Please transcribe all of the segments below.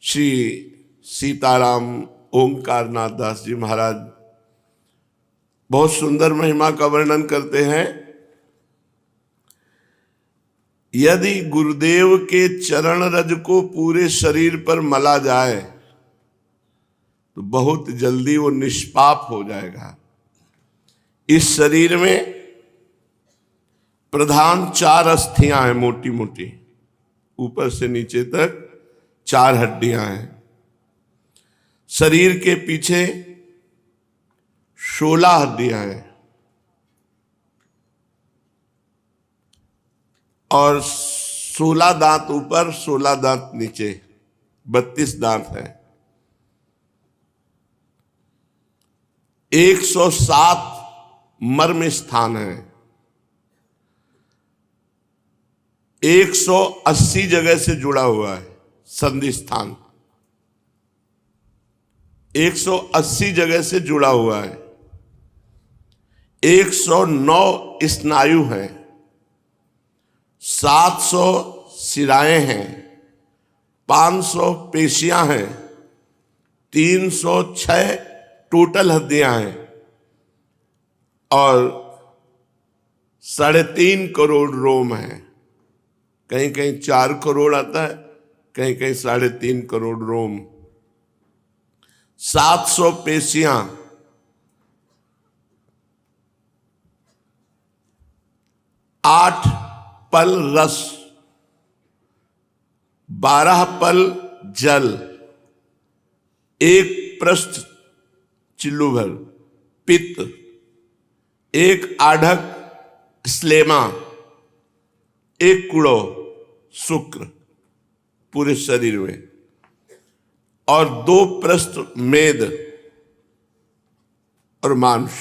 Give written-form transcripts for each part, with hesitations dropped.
श्री सीताराम ओंकारनाथ दास जी महाराज बहुत सुंदर महिमा का वर्णन करते हैं। यदि गुरुदेव के चरण रज को पूरे शरीर पर मला जाए तो बहुत जल्दी वो निष्पाप हो जाएगा। इस शरीर में प्रधान 4 अस्थियां हैं, मोटी मोटी, ऊपर से नीचे तक 4 हड्डियां हैं। शरीर के पीछे 16 हड्डियां हैं और 16 दांत ऊपर, 16 दांत नीचे, 32 दांत है। 107 मर्म स्थान है। 180 जगह से जुड़ा हुआ है संधि स्थान, 180 जगह से जुड़ा हुआ है। 109 स्नायु हैं, 700 शिराएं हैं, 500 पेशियां हैं, 306 टोटल हड्डियां हैं और 3.5 करोड़ रोम हैं। कहीं कहीं 4 करोड़ आता है, कहीं कहीं 3.5 करोड़ रोम। 700 पेशियां, 8 पल रस, 12 पल जल, 1 पृष्ठ चिल्लू भर पित्त, 1 आढ़क श्लेमा, 1 कुड़ो शुक्र पूरे शरीर में और 2 पृष्ठ मेद और मांस।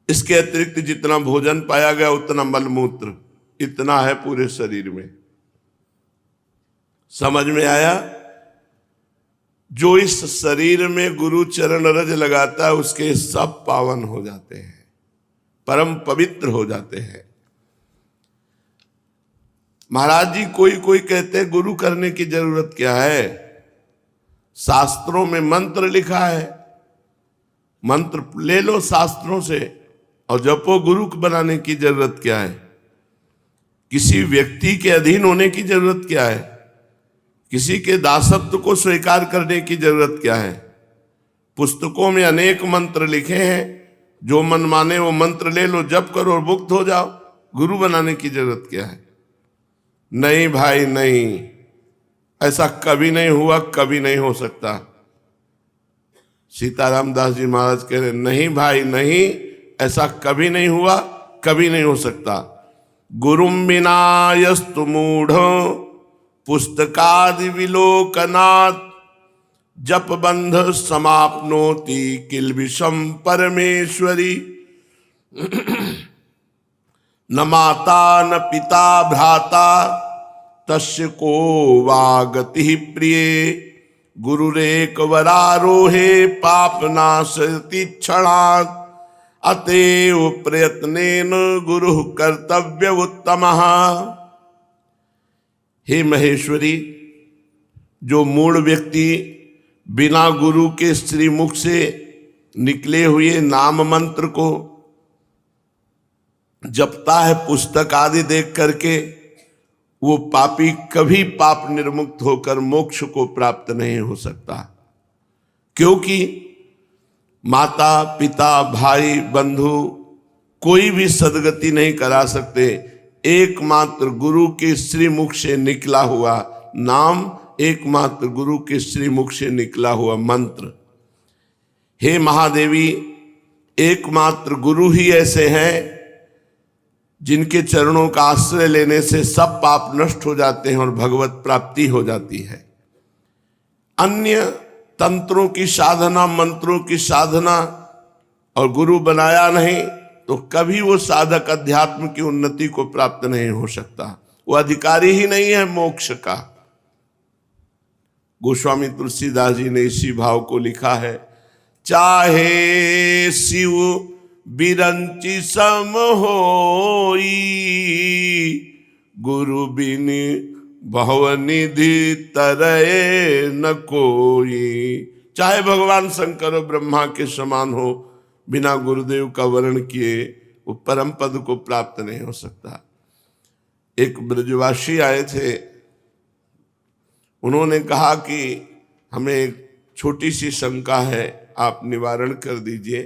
इसके अतिरिक्त जितना भोजन पाया गया उतना मलमूत्र, इतना है पूरे शरीर में। समझ में आया? जो इस शरीर में गुरु चरण रज लगाता है उसके सब पावन हो जाते हैं, परम पवित्र हो जाते हैं। महाराज जी कोई कहते हैं गुरु करने की जरूरत क्या है? शास्त्रों में मंत्र लिखा है, मंत्र ले लो शास्त्रों से और जपो। गुरु बनाने की जरूरत क्या है? किसी व्यक्ति के अधीन होने की जरूरत क्या है? किसी के दासत्व को स्वीकार करने की जरूरत क्या है? पुस्तकों में अनेक मंत्र लिखे हैं, जो मन माने वो मंत्र ले लो, जप करो और मुक्त हो जाओ। गुरु बनाने की जरूरत क्या है? नहीं भाई नहीं, ऐसा कभी नहीं हुआ, कभी नहीं हो सकता। सीताराम दास जी महाराज कह रहे नहीं भाई नहीं, ऐसा कभी नहीं हुआ, कभी नहीं हो सकता। गुरुम विनायस्तु मूढ़ पुस्तकादि विलोकनात् जप बंध समाप्नोति किल्बिषम परमेश्वरी। न माता न पिता भ्राता तस्य को वा गति प्रिय गुरुरेक वरारोहे पाप नाशति क्षणात् अतएव प्रयत्नेन गुरु कर्तव्य उत्तमः। हे महेश्वरी, जो मूढ़ व्यक्ति बिना गुरु के श्रीमुख से निकले हुए नाम मंत्र को जपता है पुस्तक आदि देख करके, वो पापी कभी पाप निर्मुक्त होकर मोक्ष को प्राप्त नहीं हो सकता। क्योंकि माता पिता भाई बंधु कोई भी सदगति नहीं करा सकते। एकमात्र गुरु के श्रीमुख से निकला हुआ नाम, एकमात्र गुरु के श्रीमुख से निकला हुआ मंत्र। हे महादेवी, एकमात्र गुरु ही ऐसे हैं जिनके चरणों का आश्रय लेने से सब पाप नष्ट हो जाते हैं और भगवत प्राप्ति हो जाती है। अन्य तंत्रों की साधना, मंत्रों की साधना और गुरु बनाया नहीं तो कभी वो साधक अध्यात्म की उन्नति को प्राप्त नहीं हो सकता। वो अधिकारी ही नहीं है मोक्ष का। गोस्वामी तुलसीदास जी ने इसी भाव को लिखा है। चाहे शिव बिरंची सम होई गुरु बिन भवनिधि तरय न कोई। चाहे भगवान शंकर और ब्रह्मा के समान हो, बिना गुरुदेव का वर्ण किए वो परम पद को प्राप्त नहीं हो सकता। एक ब्रजवासी आए थे, उन्होंने कहा कि हमें एक छोटी सी शंका है, आप निवारण कर दीजिए।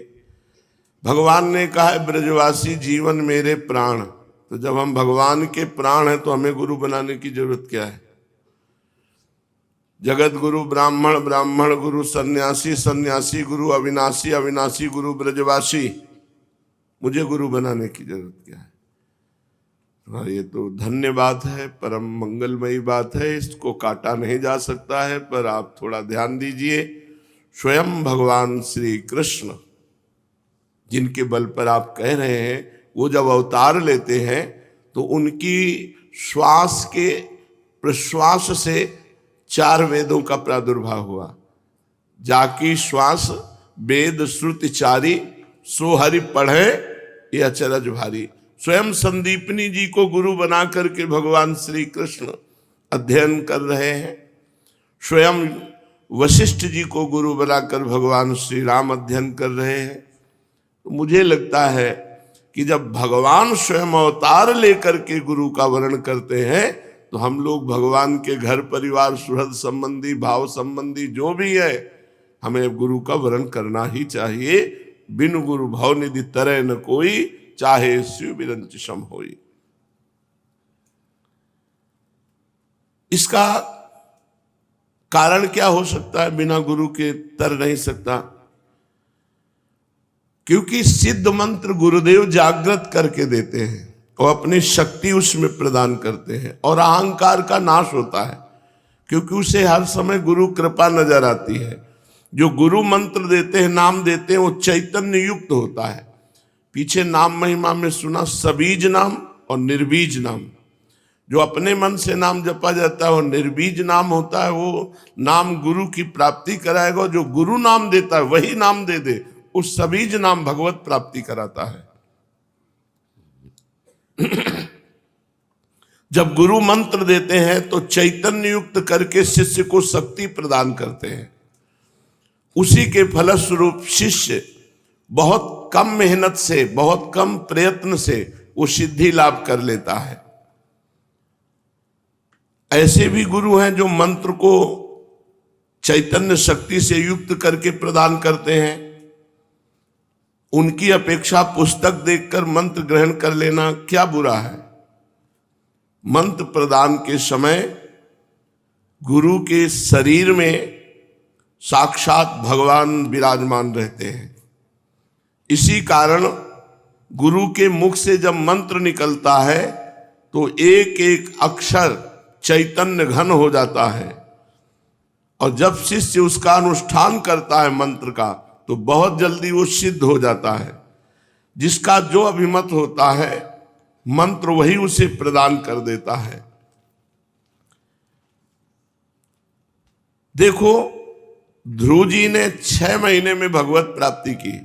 भगवान ने कहा है ब्रजवासी जीवन मेरे प्राण, तो जब हम भगवान के प्राण हैं तो हमें गुरु बनाने की जरूरत क्या है? जगत गुरु ब्राह्मण, ब्राह्मण गुरु सन्यासी, सन्यासी गुरु अविनाशी, अविनाशी गुरु ब्रजवासी, मुझे गुरु बनाने की जरूरत क्या है? हाँ, ये तो धन्य बात है, परम मंगलमयी बात है, इसको काटा नहीं जा सकता है। पर आप थोड़ा ध्यान दीजिए, स्वयं भगवान श्री कृष्ण जिनके बल पर आप कह रहे हैं, वो जब अवतार लेते हैं तो उनकी श्वास के प्रश्वास से 4 वेदों का प्रादुर्भाव हुआ। जाकी श्वास वेद श्रुति चारी, सो हरि पढ़े ये अचरज भारी। स्वयं संदीपनी जी को गुरु बना करके भगवान श्री कृष्ण अध्ययन कर रहे हैं। स्वयं वशिष्ठ जी को गुरु बनाकर भगवान श्री राम अध्ययन कर रहे हैं। तो मुझे लगता है कि जब भगवान स्वयं अवतार लेकर के गुरु का वर्ण करते हैं तो हम लोग भगवान के घर परिवार सुहृद संबंधी, भाव संबंधी जो भी है, हमें गुरु का वर्ण करना ही चाहिए। बिनु गुरु भाव निधि तरय न कोई, चाहे शिव बिरंच सम होई। इसका कारण क्या हो सकता है? बिना गुरु के तर नहीं सकता, क्योंकि सिद्ध मंत्र गुरुदेव जागृत करके देते हैं और अपनी शक्ति उसमें प्रदान करते हैं, और अहंकार का नाश होता है क्योंकि उसे हर समय गुरु कृपा नजर आती है। जो गुरु मंत्र देते हैं, नाम देते हैं, वो चैतन्य युक्त होता है। पीछे नाम महिमा में सुना सबीज नाम और निर्बीज नाम। जो अपने मन से नाम जपा जाता है वो निर्बीज नाम होता है, वो नाम गुरु की प्राप्ति कराएगा। जो गुरु नाम देता है वही नाम दे दे, उस सबीज नाम भगवत प्राप्ति कराता है। जब गुरु मंत्र देते हैं तो चैतन्य युक्त करके शिष्य को शक्ति प्रदान करते हैं। उसी के फलस्वरूप शिष्य बहुत कम मेहनत से, बहुत कम प्रयत्न से वो सिद्धि लाभ कर लेता है। ऐसे भी गुरु हैं जो मंत्र को चैतन्य शक्ति से युक्त करके प्रदान करते हैं। उनकी अपेक्षा पुस्तक देखकर मंत्र ग्रहण कर लेना क्या बुरा है? मंत्र प्रदान के समय गुरु के शरीर में साक्षात भगवान विराजमान रहते हैं। इसी कारण गुरु के मुख से जब मंत्र निकलता है तो एक एक अक्षर चैतन्य घन हो जाता है, और जब शिष्य उसका अनुष्ठान करता है मंत्र का, तो बहुत जल्दी वो सिद्ध हो जाता है। जिसका जो अभिमत होता है मंत्र वही उसे प्रदान कर देता है। देखो, ध्रुव जी ने 6 महीने में भगवत प्राप्ति की।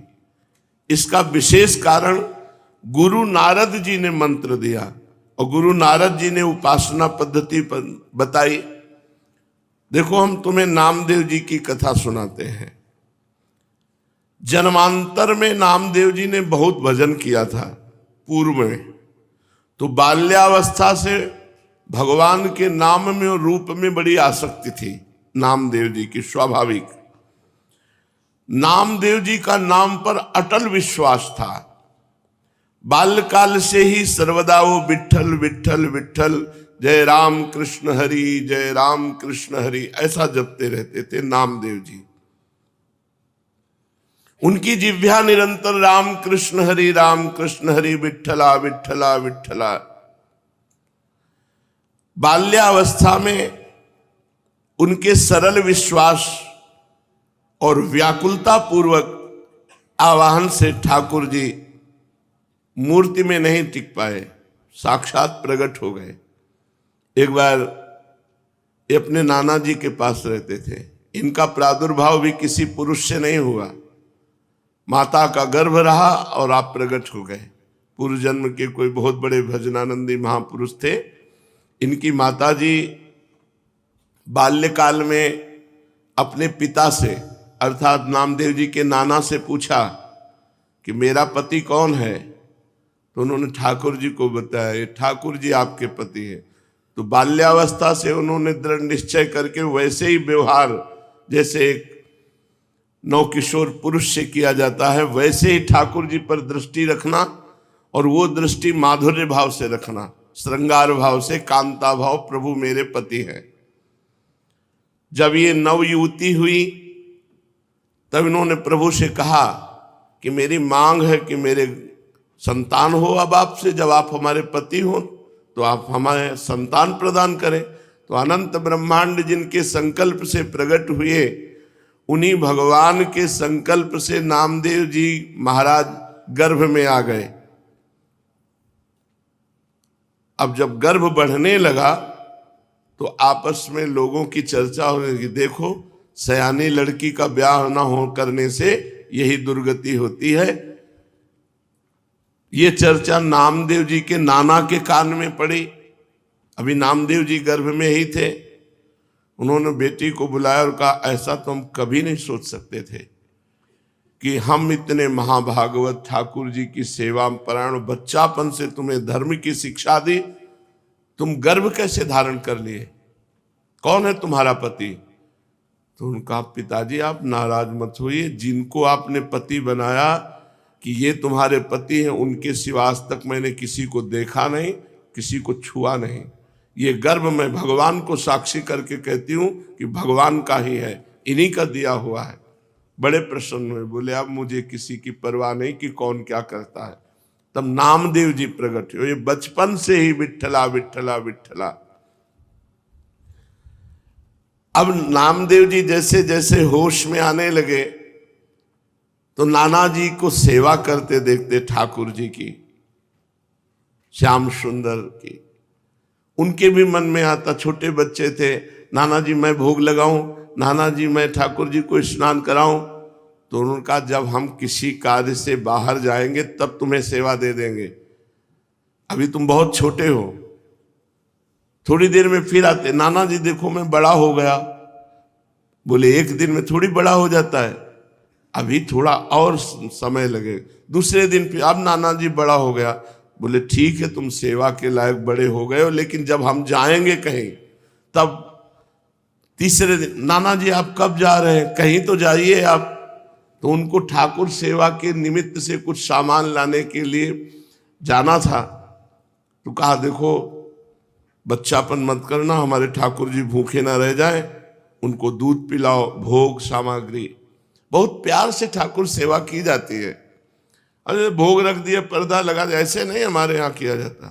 इसका विशेष कारण गुरु नारद जी ने मंत्र दिया और गुरु नारद जी ने उपासना पद्धति बताई। देखो, हम तुम्हें नामदेव जी की कथा सुनाते हैं। जन्मांतर में नामदेव जी ने बहुत भजन किया था पूर्व में, तो बाल्यावस्था से भगवान के नाम में और रूप में बड़ी आसक्ति थी नामदेव जी की, स्वाभाविक। नामदेव जी का नाम पर अटल विश्वास था। बाल्यकाल से ही सर्वदा वो विठ्ठल विठ्ठल विठ्ठल, जय राम कृष्ण हरि, जय राम कृष्ण हरि, ऐसा जपते रहते थे नामदेव जी। उनकी जिह्वा निरंतर राम कृष्ण हरि विठ्ठला विठ्ठला विठ्ठला। बाल्यावस्था में उनके सरल विश्वास और व्याकुलता पूर्वक आवाहन से ठाकुर जी मूर्ति में नहीं टिक पाए, साक्षात प्रकट हो गए। एक बार ये अपने नाना जी के पास रहते थे। इनका प्रादुर्भाव भी किसी पुरुष से नहीं हुआ, माता का गर्भ रहा और आप प्रकट हो गए। पूर्व जन्म के कोई बहुत बड़े भजनानंदी महापुरुष थे। इनकी माता जी बाल्यकाल में अपने पिता से अर्थात नामदेव जी के नाना से पूछा कि मेरा पति कौन है, तो उन्होंने ठाकुर जी को बताया ये ठाकुर जी आपके पति है। तो बाल्यावस्था से उन्होंने दृढ़ निश्चय करके वैसे ही व्यवहार जैसे एक नवकिशोर पुरुष से किया जाता है वैसे ही ठाकुर जी पर दृष्टि रखना, और वो दृष्टि माधुर्य भाव से रखना, श्रृंगार भाव से, कांता भाव, प्रभु मेरे पति हैं। जब ये नव युवती हुई तब इन्होंने प्रभु से कहा कि मेरी मांग है कि मेरे संतान हो अब आपसे, जब आप हमारे पति हो तो आप हमारे संतान प्रदान करें। तो अनंत ब्रह्मांड जिनके संकल्प से प्रकट हुए, उन्हीं भगवान के संकल्प से नामदेव जी महाराज गर्भ में आ गए। अब जब गर्भ बढ़ने लगा तो आपस में लोगों की चर्चा होने लगी, देखो सयानी लड़की का ब्याह ना हो करने से यही दुर्गति होती है। ये चर्चा नामदेव जी के नाना के कान में पड़ी। अभी नामदेव जी गर्भ में ही थे। उन्होंने बेटी को बुलाया और कहा ऐसा तो हम कभी नहीं सोच सकते थे कि हम इतने महाभागवत ठाकुर जी की सेवा परायण, बच्चापन से तुम्हें धर्म की शिक्षा दी, तुम गर्भ कैसे धारण कर लिए, कौन है तुम्हारा पति? तो उनका पिताजी आप नाराज मत होइए, जिनको आपने पति बनाया कि ये तुम्हारे पति हैं, उनके सिवा आज तक मैंने किसी को देखा नहीं, किसी को छुआ नहीं। ये गर्भ मैं भगवान को साक्षी करके कहती हूँ कि भगवान का ही है, इन्हीं का दिया हुआ है। बड़े प्रसन्न हुए, बोले अब मुझे किसी की परवाह नहीं कि कौन क्या करता है। तब नामदेव जी प्रकट हुए। ये बचपन से ही विठ्ठला विठ्ठला विठ्ठला। अब नामदेव जी जैसे जैसे होश में आने लगे तो नाना जी को सेवा करते देखते ठाकुर जी की, श्याम सुंदर की, उनके भी मन में आता, छोटे बच्चे थे, नाना जी मैं भोग लगाऊं, नाना जी मैं ठाकुर जी को स्नान कराऊं। तो उन्होंने कहा जब हम किसी कार्य से बाहर जाएंगे तब तुम्हें सेवा दे देंगे, अभी तुम बहुत छोटे हो। थोड़ी देर में फिर आते, नाना जी देखो मैं बड़ा हो गया। बोले एक दिन में थोड़ी बड़ा हो जाता है, अभी थोड़ा और समय लगे। दूसरे दिन फिर अब नाना जी बड़ा हो गया। बोले ठीक है तुम सेवा के लायक बड़े हो गए हो, लेकिन जब हम जाएंगे कहीं तब। तीसरे दिन नाना जी आप कब जा रहे हैं, कहीं तो जाइए आप। तो उनको ठाकुर सेवा के निमित्त से कुछ सामान लाने के लिए जाना था। तो कहा देखो बच्चापन मत करना, हमारे ठाकुर जी भूखे ना रह जाएं, उनको दूध पिलाओ, भोग सामग्री। बहुत प्यार से ठाकुर सेवा की जाती है। अरे भोग रख दिया, पर्दा लगा दिया, ऐसे नहीं हमारे यहाँ किया जाता।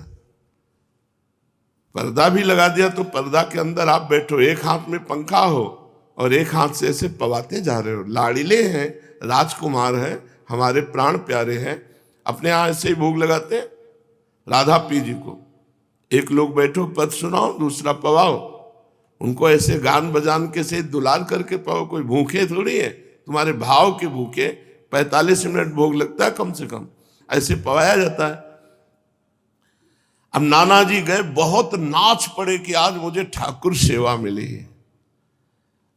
पर्दा भी लगा दिया तो पर्दा के अंदर आप बैठो, एक हाथ में पंखा हो और एक हाथ से ऐसे पवाते जा रहे हो। लाड़िले हैं, राजकुमार हैं, हमारे प्राण प्यारे हैं, अपने यहाँ ऐसे ही भोग लगाते हैं राधा पी जी को। एक लोग बैठो पद सुनाओ, दूसरा पवाओ, उनको ऐसे गान बजान के से दुलार करके पाओ। कोई भूखे थोड़ी है, तुम्हारे भाव के भूखे। 45 मिनट भोग लगता है कम से कम, ऐसे पवाया जाता है। अब नाना जी गए, बहुत नाच पड़े कि आज मुझे ठाकुर सेवा मिली है।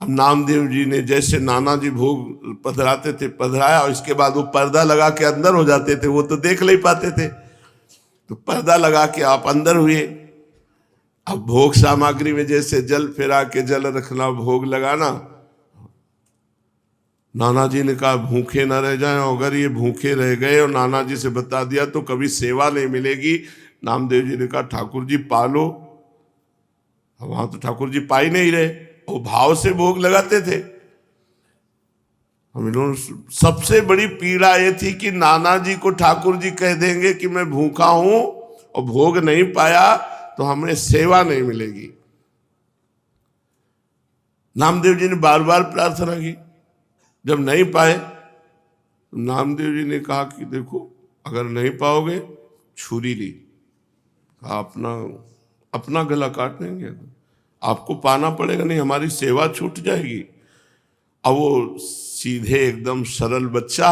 अब नामदेव जी ने जैसे नाना जी भोग पधराते थे पधराया, और इसके बाद वो पर्दा लगा के अंदर हो जाते थे, वो तो देख नहीं पाते थे। तो पर्दा लगा के आप अंदर हुए। अब भोग सामग्री में जैसे जल फेरा के जल रखना, भोग लगाना। नाना जी ने कहा भूखे ना रह जाएं, अगर ये भूखे रह गए और नाना जी से बता दिया तो कभी सेवा नहीं मिलेगी। नामदेव जी ने कहा ठाकुर जी पालो। वहां तो ठाकुर जी पा ही नहीं रहे, वो भाव से भोग लगाते थे। हम इन्होंने सबसे बड़ी पीड़ा ये थी कि नाना जी को ठाकुर जी कह देंगे कि मैं भूखा हूं और भोग नहीं पाया तो हमें सेवा नहीं मिलेगी। नामदेव जी ने बार बार प्रार्थना की, जब नहीं पाए तो नामदेव जी ने कहा कि देखो अगर नहीं पाओगे छुरी ली, कहा अपना गला काट देंगे, आपको पाना पड़ेगा, नहीं हमारी सेवा छूट जाएगी। अब वो सीधे एकदम सरल बच्चा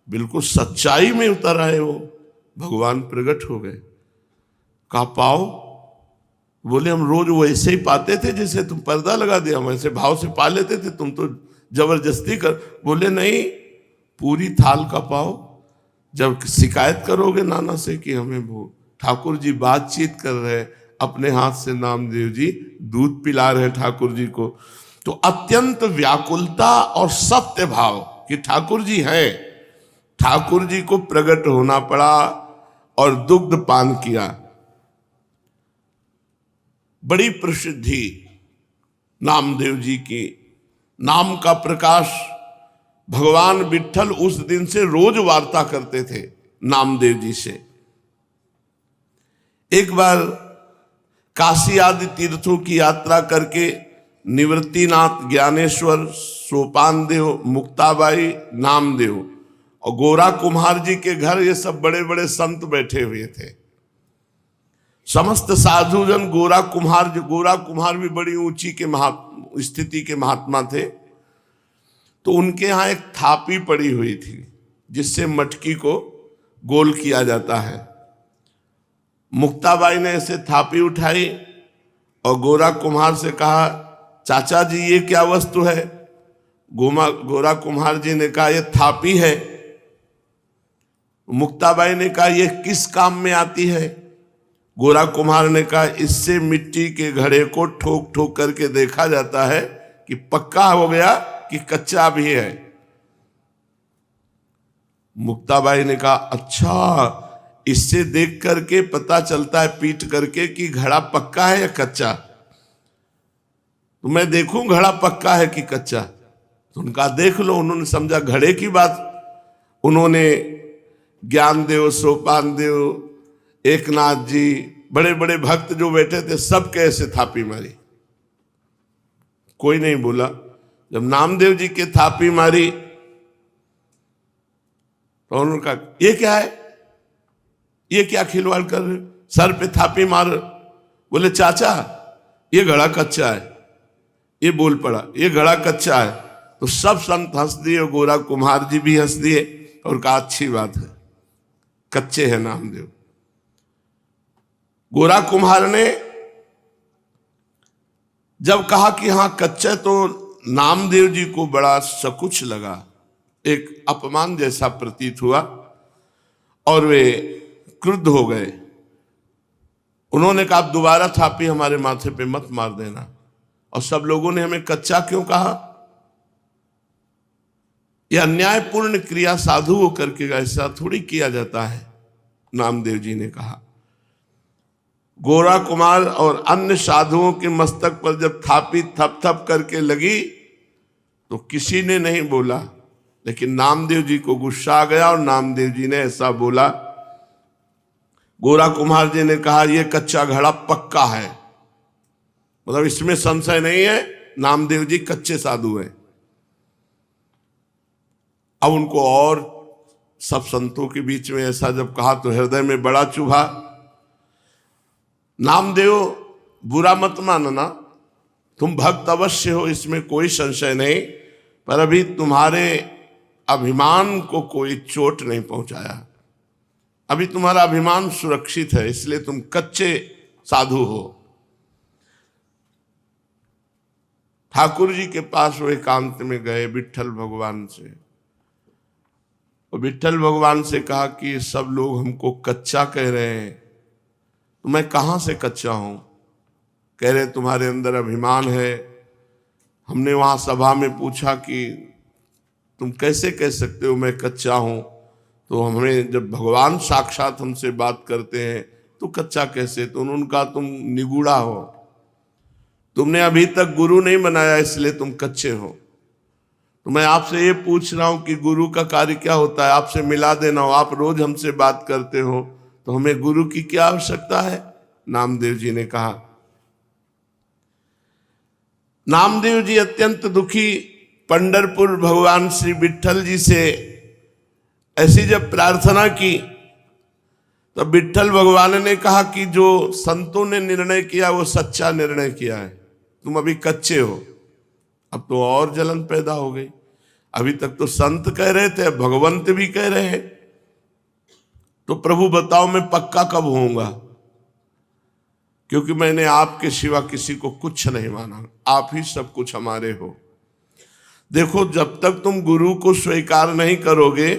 बिल्कुल सच्चाई में उतर आए, वो भगवान प्रकट हो गए। कहा पाओ, बोले हम रोज वैसे ही पाते थे जैसे तुम पर्दा लगा दिया, हम ऐसे भाव से पा लेते थे, तुम तो जबरदस्ती कर। बोले नहीं, पूरी थाल का पाओ। जब शिकायत करोगे नाना से कि हमें वो ठाकुर जी बातचीत कर रहे हैं, अपने हाथ से नामदेव जी दूध पिला रहे ठाकुर जी को, तो अत्यंत व्याकुलता और सत्य भाव कि ठाकुर जी हैं, ठाकुर जी को प्रकट होना पड़ा और दुग्ध पान किया। बड़ी प्रसिद्धि नामदेव जी की, नाम का प्रकाश। भगवान विट्ठल उस दिन से रोज वार्ता करते थे नामदेव जी से। एक बार काशी आदि तीर्थों की यात्रा करके निवृत्तिनाथ, ज्ञानेश्वर, सोपानदेव, मुक्ताबाई, नामदेव और गोरा कुम्हार जी के घर ये सब बड़े बड़े संत बैठे हुए थे। समस्त साधुजन गोरा कुम्हार भी बड़ी ऊंची के स्थिति के महात्मा थे। तो उनके यहाँ एक थापी पड़ी हुई थी जिससे मटकी को गोल किया जाता है। मुक्ताबाई ने ऐसे थापी उठाई और गोरा कुम्हार से कहा, चाचा जी ये क्या वस्तु है? गोरा कुम्हार जी ने कहा, ये थापी है। मुक्ताबाई ने कहा, ये किस काम में आती है? गोरा कुम्हार ने कहा, इससे मिट्टी के घड़े को ठोक ठोक करके देखा जाता है कि पक्का हो गया कि कच्चा भी है। मुक्ताबाई ने कहा, अच्छा, इससे देख करके पता चलता है पीट करके कि घड़ा पक्का है या कच्चा? तो मैं देखूं घड़ा पक्का है कि कच्चा? तो उनका देख लो। उन्होंने समझा घड़े की बात। उन्होंने ज्ञानदेव, सोपानदेव, एकनाथ जी, बड़े बड़े भक्त जो बैठे थे, सब कैसे थापी मारी। कोई नहीं बोला। जब नामदेव जी के थापी मारी तो उन्होंने कहा, ये क्या है? ये क्या खिलवाड़ कर रहे? सर पे थापी मार। बोले, चाचा ये घड़ा कच्चा है। ये बोल पड़ा, ये घड़ा कच्चा है। तो सब संत हंस दिए, गोरा कुम्हार जी भी हंस दिए और कहा, अच्छी बात है, कच्चे हैं नामदेव। गोरा कुम्हार ने जब कहा कि हाँ कच्चा, तो नामदेव जी को बड़ा सकुच लगा, एक अपमान जैसा प्रतीत हुआ और वे क्रुद्ध हो गए। उन्होंने कहा, दोबारा थापी हमारे माथे पे मत मार देना। और सब लोगों ने हमें कच्चा क्यों कहा? यह अन्यायपूर्ण क्रिया साधु होकर के ऐसा थोड़ी किया जाता है, नामदेव जी ने कहा। गोरा कुमार और अन्य साधुओं के मस्तक पर जब थापी थप थप करके लगी तो किसी ने नहीं बोला, लेकिन नामदेव जी को गुस्सा आ गया और नामदेव जी ने ऐसा बोला। गोरा कुम्हार जी ने कहा, यह कच्चा घड़ा पक्का है, मतलब इसमें संशय नहीं है, नामदेव जी कच्चे साधु हैं। अब उनको और सब संतों के बीच में ऐसा जब कहा तो हृदय में बड़ा चुभा। नामदेव, बुरा मत मानना, तुम भक्त अवश्य हो, इसमें कोई संशय नहीं, पर अभी तुम्हारे अभिमान को कोई चोट नहीं पहुंचाया। अभी तुम्हारा अभिमान सुरक्षित है, इसलिए तुम कच्चे साधु हो। ठाकुर जी के पास वो एकांत में गए विट्ठल भगवान से, और विट्ठल भगवान से कहा कि सब लोग हमको कच्चा कह रहे हैं, तो मैं कहाँ से कच्चा हूं? कह रहे तुम्हारे अंदर अभिमान है। हमने वहां सभा में पूछा कि तुम कैसे कह सकते हो मैं कच्चा हूं? तो हमें जब भगवान साक्षात हमसे बात करते हैं तो कच्चा कैसे? तो उन्होंने कहा, तुम निगूढ़ा हो, तुमने अभी तक गुरु नहीं बनाया, इसलिए तुम कच्चे हो। तो मैं आपसे ये पूछ रहा हूं कि गुरु का कार्य क्या होता है? आपसे मिला देना हो। आप रोज हमसे बात करते हो, तो हमें गुरु की क्या आवश्यकता है? नामदेव जी ने कहा। नामदेव जी अत्यंत दुखी पंढरपुर भगवान श्री विट्ठल जी से ऐसी जब प्रार्थना की तो विट्ठल भगवान ने कहा कि जो संतों ने निर्णय किया वो सच्चा निर्णय किया है, तुम अभी कच्चे हो। अब तो और जलन पैदा हो गई। अभी तक तो संत कह रहे थे, भगवंत भी कह रहे हैं, तो प्रभु बताओ मैं पक्का कब होऊंगा? क्योंकि मैंने आपके सिवा किसी को कुछ नहीं माना, आप ही सब कुछ हमारे हो। देखो, जब तक तुम गुरु को स्वीकार नहीं करोगे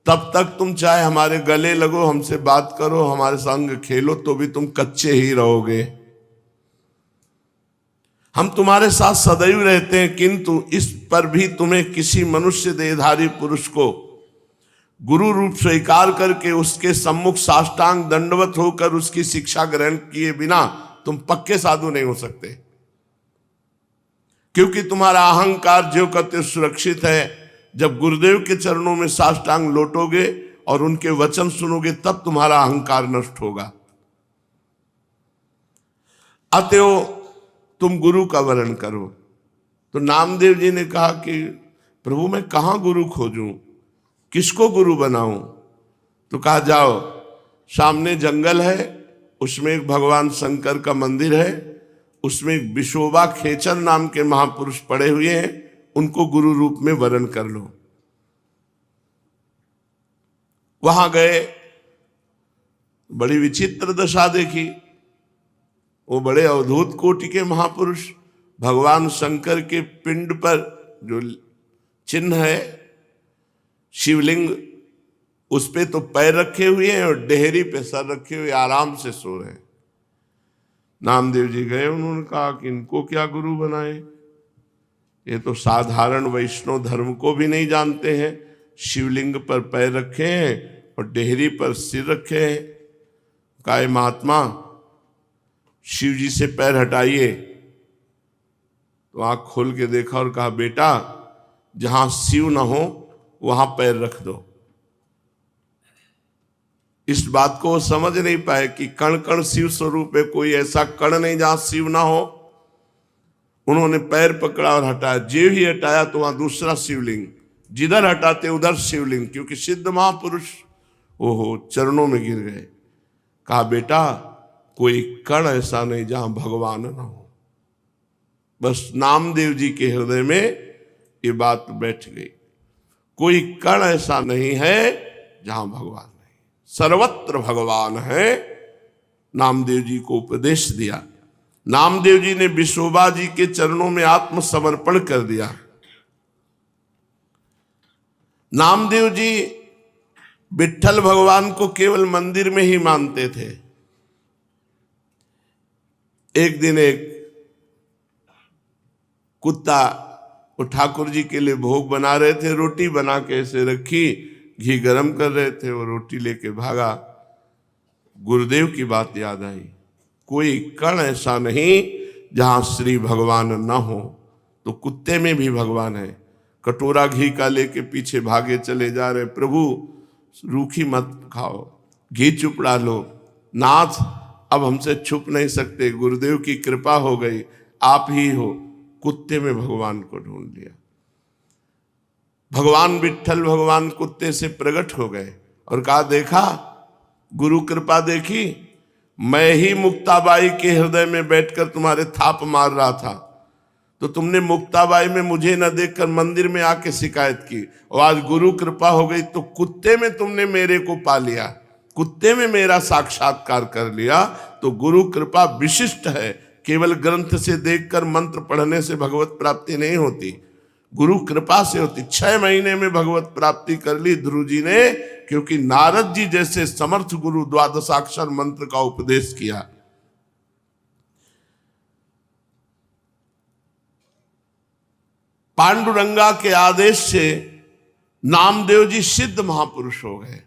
तब तक तुम चाहे हमारे गले लगो, हमसे बात करो, हमारे संग खेलो, तो भी तुम कच्चे ही रहोगे। हम तुम्हारे साथ सदैव रहते हैं, किंतु इस पर भी तुम्हें किसी मनुष्य देहधारी पुरुष को गुरु रूप स्वीकार करके उसके सम्मुख साष्टांग दंडवत होकर उसकी शिक्षा ग्रहण किए बिना तुम पक्के साधु नहीं हो सकते। क्योंकि तुम्हारा अहंकार जो कहते सुरक्षित है। जब गुरुदेव के चरणों में साष्टांग लौटोगे और उनके वचन सुनोगे तब तुम्हारा अहंकार नष्ट होगा। अतएव तुम गुरु का वरण करो। तो नामदेव जी ने कहा कि प्रभु मैं कहाँ गुरु खोजूं, किसको गुरु बनाऊं? तो कहा जाओ, सामने जंगल है, उसमें एक भगवान शंकर का मंदिर है, उसमें एक विशोबा खेचर नाम के महापुरुष पड़े हुए हैं, उनको गुरु रूप में वरण कर लो। वहां गए, बड़ी विचित्र दशा देखी। वो बड़े अवधूत कोटि के महापुरुष, भगवान शंकर के पिंड पर जो चिन्ह है शिवलिंग, उस पे तो पैर रखे हुए हैं और डेहरी पे सर रखे हुए आराम से सो रहे हैं। नामदेव जी गए, उन्होंने कहा कि इनको क्या गुरु बनाए, ये तो साधारण वैष्णव धर्म को भी नहीं जानते हैं। शिवलिंग पर पैर रखे हैं और डेहरी पर सिर रखे हैं। कहा महात्मा, शिव जी से पैर हटाइए। तो आंख खोल के देखा और कहा बेटा, जहां शिव न हो वहां पैर रख दो। इस बात को वो समझ नहीं पाए कि कण कण शिव स्वरूप है, कोई ऐसा कण नहीं जहां शिव ना हो। उन्होंने पैर पकड़ा और हटाया। जे ही हटाया तो वहां दूसरा शिवलिंग, जिधर हटाते उधर शिवलिंग, क्योंकि सिद्ध महापुरुष ओहो चरणों में गिर गए। कहा बेटा, कोई कण ऐसा नहीं जहां भगवान ना हो। बस नामदेव जी के हृदय में ये बात बैठ गई। कोई कण ऐसा नहीं है जहां भगवान नहीं, सर्वत्र भगवान है। नामदेव जी को उपदेश दिया। नामदेव जी ने विशोबा जी के चरणों में आत्मसमर्पण कर दिया। नामदेव जी विट्ठल भगवान को केवल मंदिर में ही मानते थे। एक दिन एक कुत्ता वो ठाकुर जी के लिए भोग बना रहे थे, रोटी बना के ऐसे रखी, घी गरम कर रहे थे, वो रोटी लेके भागा। गुरुदेव की बात याद आई, कोई कण ऐसा नहीं जहां श्री भगवान न हो। तो कुत्ते में भी भगवान है। कटोरा घी का लेके पीछे भागे चले जा रहे, प्रभु रूखी मत खाओ, घी चुपड़ा लो। नाथ अब हमसे छुप नहीं सकते, गुरुदेव की कृपा हो गई, आप ही हो। कुत्ते में भगवान को ढूंढ लिया। भगवान विट्ठल भगवान कुत्ते से प्रकट हो गए और कहा देखा, गुरु कृपा देखी, मैं ही मुक्ताबाई के हृदय में बैठकर तुम्हारे थाप मार रहा था, तो तुमने मुक्ताबाई में मुझे न देखकर मंदिर में आके शिकायत की, और आज गुरु कृपा हो गई तो कुत्ते में तुमने मेरे को पा लिया, कुत्ते में मेरा साक्षात्कार कर लिया। तो गुरु कृपा विशिष्ट है। केवल ग्रंथ से देखकर मंत्र पढ़ने से भगवत प्राप्ति नहीं होती, गुरु कृपा से होती। 6 महीने में भगवत प्राप्ति कर ली ध्रुव जी ने, क्योंकि नारद जी जैसे समर्थ गुरु द्वादशाक्षर मंत्र का उपदेश किया। पांडुरंगा के आदेश से नामदेव जी सिद्ध महापुरुष हो गए।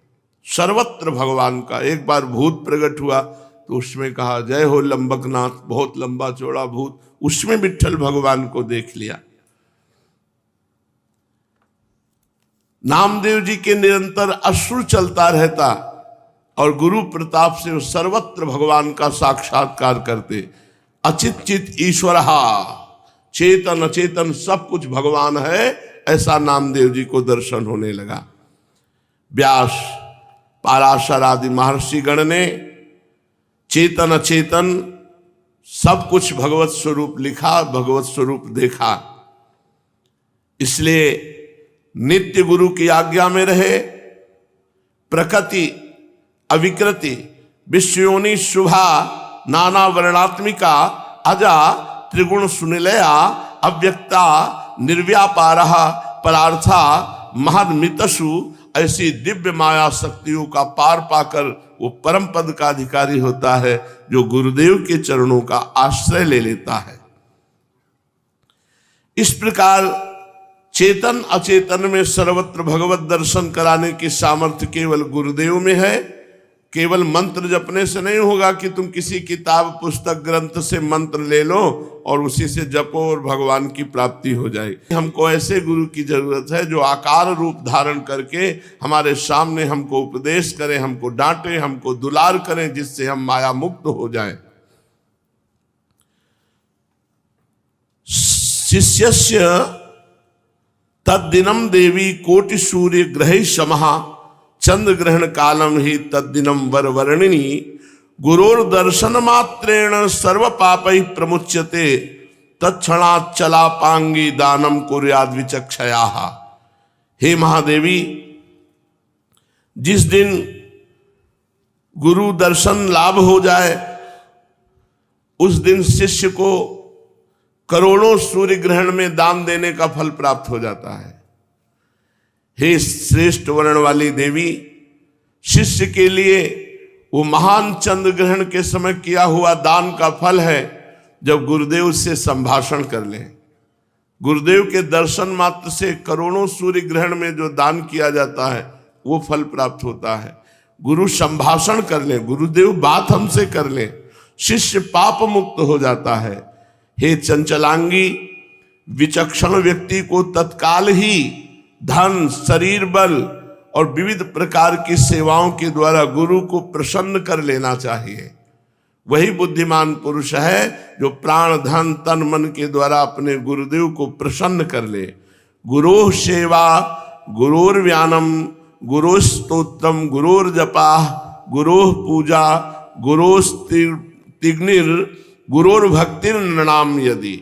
सर्वत्र भगवान का। एक बार भूत प्रकट हुआ तो उसमें कहा जय हो लंबकनाथ, बहुत लंबा चौड़ा भूत, उसमें विट्ठल भगवान को देख लिया। नामदेव जी के निरंतर अश्रु चलता रहता और गुरु प्रताप से वो सर्वत्र भगवान का साक्षात्कार करते। अचित चित ईश्वरहा, चेतन अचेतन सब कुछ भगवान है, ऐसा नामदेव जी को दर्शन होने लगा। व्यास पाराशर आदि महर्षि गण ने चेतन अचेतन सब कुछ भगवत स्वरूप लिखा, भगवत स्वरूप देखा। इसलिए नित्य गुरु की आज्ञा में रहे। प्रकृति अविकृति विश्वयोनि शुभा नाना वर्णात्मिका अजा त्रिगुण सुनिलया अव्यक्ता निर्व्यापारः परार्था महदमितसु, ऐसी दिव्य माया शक्तियों का पार पाकर वो परम पद का अधिकारी होता है जो गुरुदेव के चरणों का आश्रय ले लेता है। इस प्रकार चेतन अचेतन में सर्वत्र भगवत दर्शन कराने की सामर्थ्य केवल गुरुदेव में है। केवल मंत्र जपने से नहीं होगा कि तुम किसी किताब पुस्तक ग्रंथ से मंत्र ले लो और उसी से जपो और भगवान की प्राप्ति हो जाएगी। हमको ऐसे गुरु की जरूरत है जो आकार रूप धारण करके हमारे सामने हमको उपदेश करें, हमको डांटे, हमको दुलार करें, जिससे हम माया मुक्त हो जाएं। शिष्यस्य तद्दिनम देवी कोटि सूर्य ग्रहे समहा, चंद्र ग्रहण कालम ही तद्दिनम वरवर्णिनी, गुरोर दर्शन मात्रेण सर्व पापै प्रमुच्यते, तत्क्षणात् चलापांगी दानम कुर्याद् विचक्षयाः। हे महादेवी, जिस दिन गुरु दर्शन लाभ हो जाए उस दिन शिष्य को करोड़ों सूर्य ग्रहण में दान देने का फल प्राप्त हो जाता है। हे श्रेष्ठ वर्ण वाली देवी, शिष्य के लिए वो महान चंद्र ग्रहण के समय किया हुआ दान का फल है जब गुरुदेव से संभाषण कर ले। गुरुदेव के दर्शन मात्र से करोड़ों सूर्य ग्रहण में जो दान किया जाता है वो फल प्राप्त होता है। गुरु संभाषण कर ले, गुरुदेव बात हमसे कर ले, शिष्य पाप मुक्त हो जाता है। हे चंचलांगी, विचक्षण व्यक्ति को तत्काल ही धन, शरीर बल और विविध प्रकार की सेवाओं के द्वारा गुरु को प्रसन्न कर लेना चाहिए। वही बुद्धिमान पुरुष है जो प्राण, धन, तन, मन के द्वारा अपने गुरुदेव को प्रसन्न कर ले। गुरोः सेवा, गुरोर्व्यानम, गुरोस्तोत्रम, गुरोर्जपा, गुरोः पूजा, गुरोस्तिग्निर, गुरोर्भक्तिर्नृणाम यदि।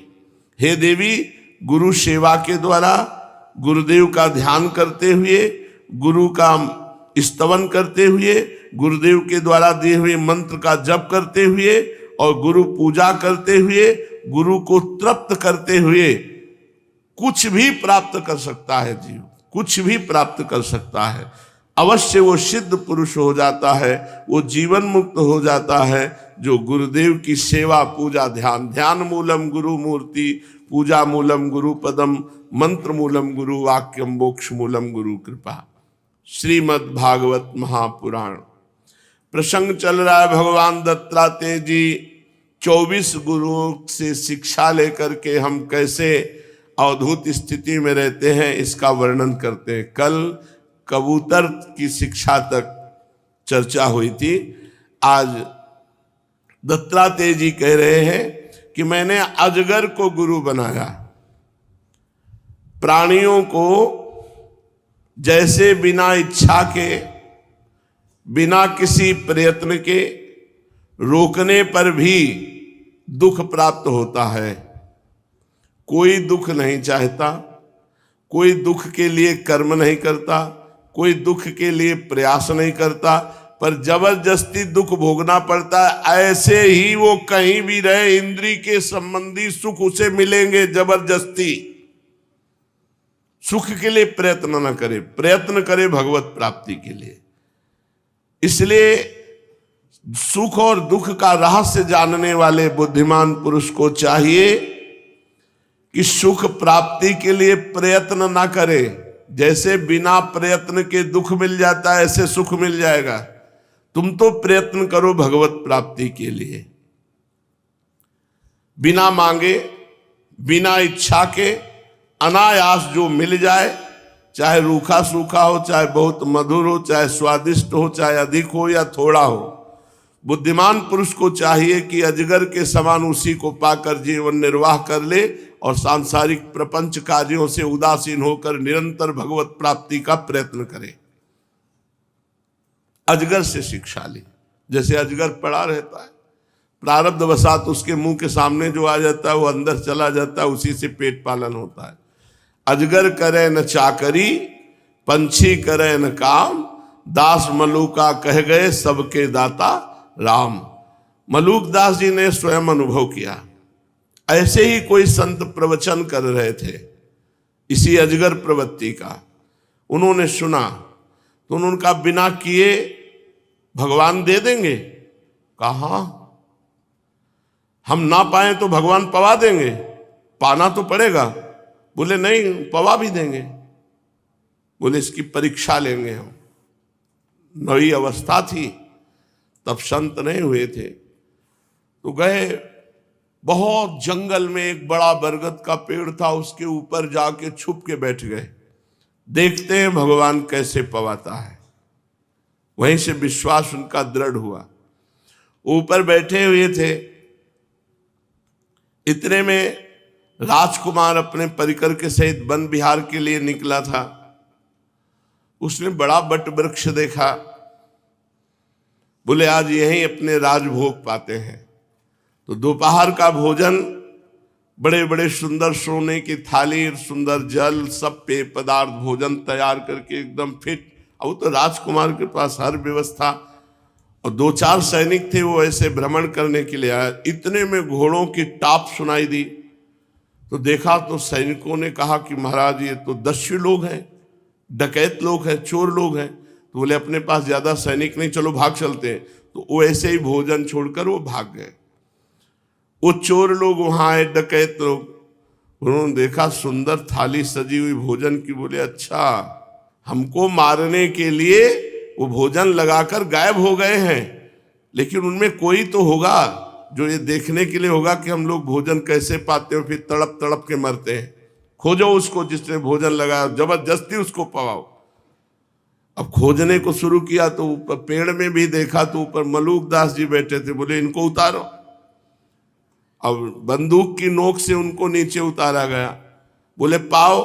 हे देवी, गुरु सेवा के द्वारा, गुरुदेव का ध्यान करते हुए, गुरु का स्तवन करते हुए, गुरुदेव के द्वारा दिए हुए मंत्र का जप करते हुए और गुरु पूजा करते हुए, गुरु को तृप्त करते हुए कुछ भी प्राप्त कर सकता है जीव, कुछ भी प्राप्त कर सकता है। अवश्य वो सिद्ध पुरुष हो जाता है, वो जीवन मुक्त हो जाता है जो गुरुदेव की सेवा, पूजा, ध्यान। ध्यान मूलम गुरु मूर्ति, पूजा मूलम गुरु पदम, मंत्र मूलम गुरु वाक्यम, मोक्ष मूलम गुरु कृपा। श्रीमद् भागवत महापुराण प्रसंग चल रहा है। भगवान दत्तात्रेय जी 24 गुरुओं से शिक्षा लेकर के हम कैसे अवधूत स्थिति में रहते हैं इसका वर्णन करते हैं। कल कबूतर की शिक्षा तक चर्चा हुई थी। आज दत्तात्रेय जी कह रहे हैं कि मैंने अजगर को गुरु बनाया। प्राणियों को जैसे बिना इच्छा के, बिना किसी प्रयत्न के रोकने पर भी दुख प्राप्त होता है। कोई दुख नहीं चाहता, कोई दुख के लिए कर्म नहीं करता, कोई दुख के लिए प्रयास नहीं करता, पर जबरदस्ती दुख भोगना पड़ता है। ऐसे ही वो कहीं भी रहे, इंद्रिय के संबंधी सुख उसे मिलेंगे जबरदस्ती। सुख के लिए प्रयत्न न करे, प्रयत्न करे भगवत प्राप्ति के लिए। इसलिए सुख और दुख का रहस्य जानने वाले बुद्धिमान पुरुष को चाहिए कि सुख प्राप्ति के लिए प्रयत्न ना करे। जैसे बिना प्रयत्न के दुख मिल जाता है ऐसे सुख मिल जाएगा। तुम तो प्रयत्न करो भगवत प्राप्ति के लिए। बिना मांगे, बिना इच्छा के अनायास जो मिल जाए, चाहे रूखा सूखा हो, चाहे बहुत मधुर हो, चाहे स्वादिष्ट हो, चाहे अधिक हो या थोड़ा हो, बुद्धिमान पुरुष को चाहिए कि अजगर के समान उसी को पाकर जीवन निर्वाह कर ले और सांसारिक प्रपंच कार्यों से उदासीन होकर निरंतर भगवत प्राप्ति का प्रयत्न करे। अजगर से शिक्षा ली। जैसे अजगर पड़ा रहता है, प्रारब्ध वसात उसके मुंह के सामने जो आ जाता है वो अंदर चला जाता है, उसी से पेट पालन होता है। अजगर करे न चाकरी, पंछी करे न काम, दास मलूका कह गए सबके दाता राम। मलूकदास जी ने स्वयं अनुभव किया। ऐसे ही कोई संत प्रवचन कर रहे थे इसी अजगर प्रवृत्ति का, उन्होंने सुना तो उन्होंने कहा बिना किए भगवान दे देंगे? कहा हम ना पाए तो भगवान पवा देंगे? पाना तो पड़ेगा। बोले नहीं, पवा भी देंगे। बोले इसकी परीक्षा लेंगे हम। नई अवस्था थी, तब संत नहीं हुए थे, तो गए बहुत जंगल में, एक बड़ा बरगद का पेड़ था, उसके ऊपर जाके छुप के बैठ गए, देखते हैं भगवान कैसे पवाता है। वहीं से विश्वास उनका दृढ़ हुआ। ऊपर बैठे हुए थे, इतने में राजकुमार अपने परिकर के सहित वन विहार के लिए निकला था। उसने बड़ा बट वृक्ष देखा, बोले आज यहीं अपने राजभोग पाते हैं। तो दोपहर का भोजन, बड़े बड़े सुंदर सोने की थाली, सुंदर जल, सब पेय पदार्थ, भोजन तैयार करके एकदम फिट। अब तो राजकुमार के पास हर व्यवस्था, और 2-4 सैनिक थे, वो ऐसे भ्रमण करने के लिए आया। इतने में घोड़ों की टाप सुनाई दी, तो देखा तो सैनिकों ने कहा कि महाराज ये तो दस्यु लोग हैं, डकैत लोग हैं, चोर लोग हैं। तो बोले अपने पास ज्यादा सैनिक नहीं, चलो भाग चलते हैं। तो वो ऐसे ही भोजन छोड़कर वो भाग गए। वो चोर लोग वहां आए, डकैत लोग, उन्होंने देखा सुंदर थाली सजी हुई भोजन की, बोले अच्छा हमको मारने के लिए वो भोजन लगाकर गायब हो गए हैं, लेकिन उनमें कोई तो होगा जो ये देखने के लिए होगा कि हम लोग भोजन कैसे पाते हो, फिर तड़प तड़प के मरते हैं। खोजो उसको जिसने भोजन लगाया, जबरदस्ती उसको पवाओ। अब खोजने को शुरू किया तो ऊपर पेड़ में भी देखा तो ऊपर मलूकदास जी बैठे थे। बोले इनको उतारो। अब बंदूक की नोक से उनको नीचे उतारा गया। बोले पाओ?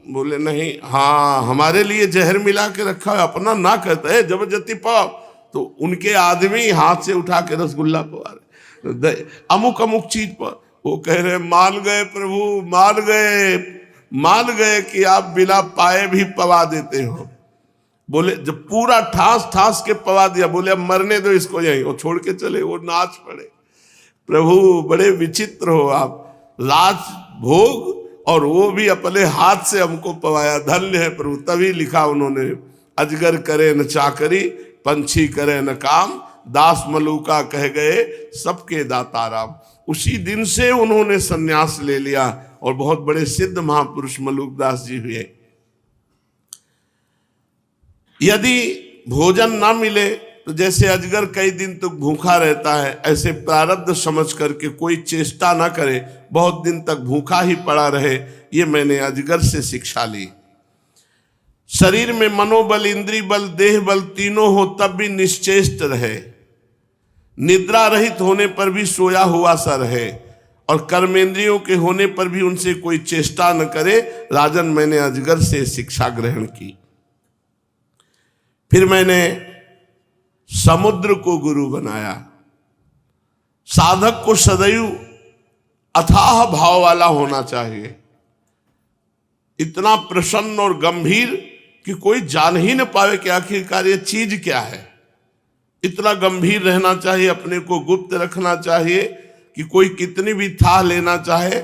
बोले नहीं। हाँ हमारे लिए जहर मिला के रखा है, अपना ना कहता है, जबरदस्ती पाओ। तो उनके आदमी हाथ से उठा के रसगुल्ला पवा रहे, अमुक अमुक चीज पर। वो कह रहे मान गए प्रभु, मान गए कि आप बिना पाए भी पवा देते हो। बोले जब पूरा ठास ठास के पवा दिया, बोले अब मरने दो इसको यहीं। वो छोड़ के चले, वो नाच पड़े। प्रभु बड़े विचित्र हो आप, राज भोग और वो भी अपने हाथ से हमको पवाया, धन्य है प्रभु। तभी लिखा उन्होंने, अजगर करे न चाकरी, पंछी करे न काम, दास मलूका कह गए सबके दाता राम। उसी दिन से उन्होंने संन्यास ले लिया और बहुत बड़े सिद्ध महापुरुष मलूकदास जी हुए। यदि भोजन ना मिले तो जैसे अजगर कई दिन तक भूखा रहता है, ऐसे प्रारब्ध समझ करके कोई चेष्टा ना करे, बहुत दिन तक भूखा ही पड़ा रहे। ये मैंने अजगर से शिक्षा ली। शरीर में मनोबल, इंद्रिय बल, देह बल तीनों हो तब भी निश्चेष्ट रहे, निद्रा रहित होने पर भी सोया हुआ सा रहे, और कर्मेंद्रियों के होने पर भी उनसे कोई चेष्टा न करे। राजन मैंने अजगर से शिक्षा ग्रहण की। फिर मैंने समुद्र को गुरु बनाया। साधक को सदैव अथाह भाव वाला होना चाहिए, इतना प्रसन्न और गंभीर कि कोई जान ही न पावे कि आखिरकार ये चीज क्या है। इतना गंभीर रहना चाहिए, अपने को गुप्त रखना चाहिए कि कोई कितनी भी था लेना चाहे,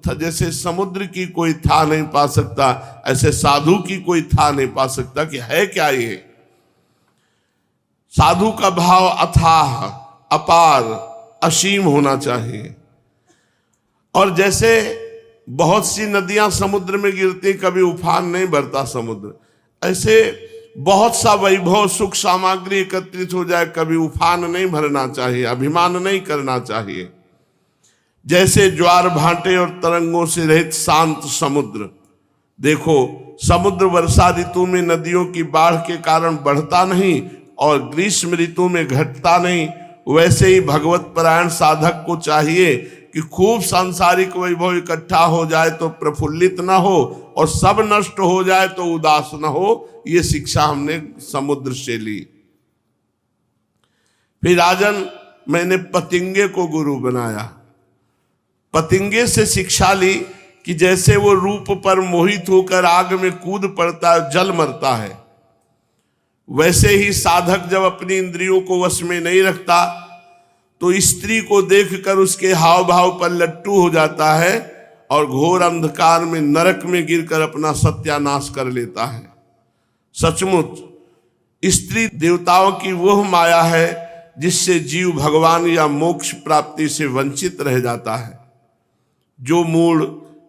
जैसे समुद्र की कोई था नहीं पा सकता, ऐसे साधु की कोई था नहीं पा सकता कि है क्या ये। साधु का भाव अथाह, अपार, असीम होना चाहिए। और जैसे बहुत सी नदियां समुद्र में गिरती, कभी उफान नहीं भरता समुद्र, ऐसे बहुत सा वैभव सुख सामग्री एकत्रित हो जाए, कभी उफान नहीं भरना चाहिए, अभिमान नहीं करना चाहिए। जैसे ज्वार भाटे और तरंगों से रहित शांत समुद्र। देखो समुद्र वर्षा ऋतु में नदियों की बाढ़ के कारण बढ़ता नहीं और ग्रीष्म ऋतु में घटता नहीं, वैसे ही भगवत परायण साधक को चाहिए कि खूब सांसारिक वैभव इकट्ठा हो जाए तो प्रफुल्लित ना हो, और सब नष्ट हो जाए तो उदास ना हो। ये शिक्षा हमने समुद्र से ली। फिर राजन मैंने पतिंगे को गुरु बनाया। पतिंगे से शिक्षा ली कि जैसे वो रूप पर मोहित होकर आग में कूद पड़ता है, जल मरता है, वैसे ही साधक जब अपनी इंद्रियों को वश में नहीं रखता तो स्त्री को देखकर उसके हाव भाव पर लट्टू हो जाता है और घोर अंधकार में नरक में गिरकर अपना सत्यानाश कर लेता है। सचमुच स्त्री देवताओं की वह माया है जिससे जीव भगवान या मोक्ष प्राप्ति से वंचित रह जाता है। जो मूढ़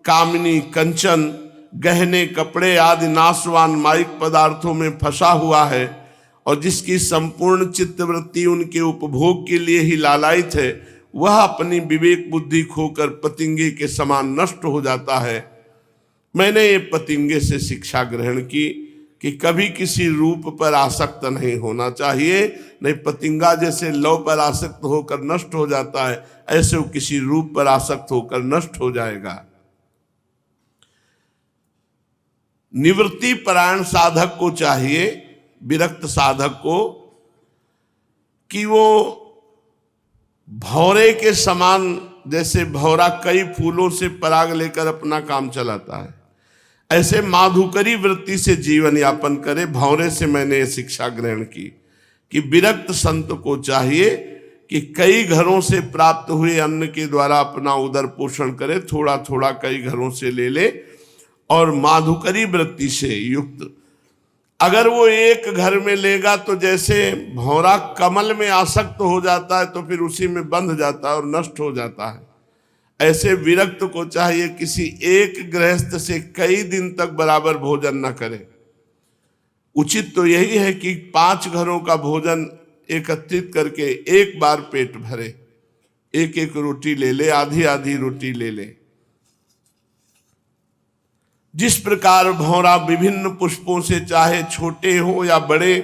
कामिनी, कंचन, गहने, कपड़े आदि नाशवान माइक पदार्थों में फंसा हुआ है और जिसकी संपूर्ण चित्तवृत्ति उनके उपभोग के लिए ही लालायित है, वह अपनी विवेक बुद्धि खोकर पतिंगे के समान नष्ट हो जाता है। मैंने ये पतिंगे से शिक्षा ग्रहण की कि कभी किसी रूप पर आसक्त नहीं होना चाहिए, नहीं पतिंगा जैसे लौ पर आसक्त होकर नष्ट हो जाता है, ऐसे वो किसी रूप पर आसक्त होकर नष्ट हो जाएगा। निवृत्ति परायण साधक को चाहिए, विरक्त साधक को, कि वो भौरे के समान, जैसे भौरा कई फूलों से पराग लेकर अपना काम चलाता है, ऐसे माधुकरी वृत्ति से जीवन यापन करे। भौरे से मैंने ये शिक्षा ग्रहण की कि विरक्त संत को चाहिए कि कई घरों से प्राप्त हुए अन्न के द्वारा अपना उदर पोषण करे, थोड़ा थोड़ा कई घरों से ले ले और माधुकरी वृत्ति से युक्त। अगर वो एक घर में लेगा तो जैसे भौरा कमल में आसक्त हो जाता है तो फिर उसी में बंध जाता है और नष्ट हो जाता है, ऐसे विरक्त को चाहिए किसी एक गृहस्थ से कई दिन तक बराबर भोजन न करे। उचित तो यही है कि 5 घरों का भोजन एकत्रित करके एक बार पेट भरे, एक एक रोटी ले ले, आधी आधी रोटी ले ले। जिस प्रकार भौरा विभिन्न पुष्पों से चाहे छोटे हो या बड़े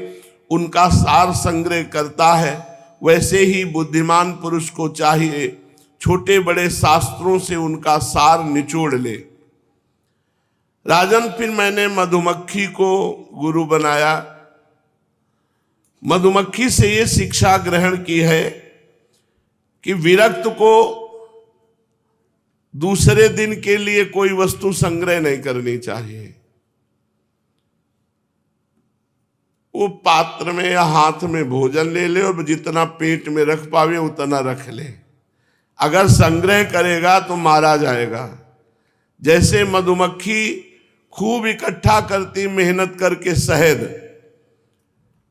उनका सार संग्रह करता है, वैसे ही बुद्धिमान पुरुष को चाहिए छोटे बड़े शास्त्रों से उनका सार निचोड़ ले। राजन, फिर मैंने मधुमक्खी को गुरु बनाया। मधुमक्खी से ये शिक्षा ग्रहण की है कि विरक्त को दूसरे दिन के लिए कोई वस्तु संग्रह नहीं करनी चाहिए। वो पात्र में या हाथ में भोजन ले ले और जितना पेट में रख पावे उतना रख ले। अगर संग्रह करेगा तो मारा जाएगा। जैसे मधुमक्खी खूब इकट्ठा करती मेहनत करके शहद,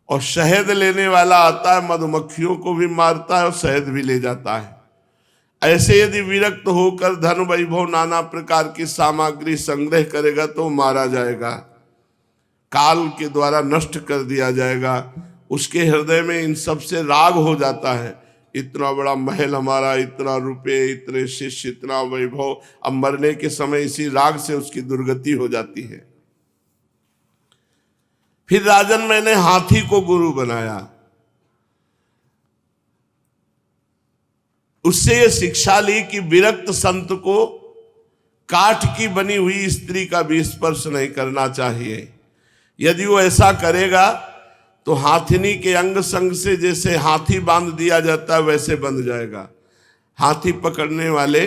और शहद लेने वाला आता है मधुमक्खियों को भी मारता है और शहद भी ले जाता है, ऐसे यदि विरक्त होकर धन वैभव नाना प्रकार की सामग्री संग्रह करेगा तो मारा जाएगा, काल के द्वारा नष्ट कर दिया जाएगा। उसके हृदय में इन सब से राग हो जाता है, इतना बड़ा महल हमारा, इतना रुपए, इतने शिष्य, इतना वैभव। अब मरने के समय इसी राग से उसकी दुर्गति हो जाती है। फिर राजन, मैंने हाथी को गुरु बनाया। उससे ये शिक्षा ली कि विरक्त संत को काठ की बनी हुई स्त्री का भी स्पर्श नहीं करना चाहिए। यदि वो ऐसा करेगा तो हाथिनी के अंग संग से जैसे हाथी बांध दिया जाता है वैसे बंध जाएगा। हाथी पकड़ने वाले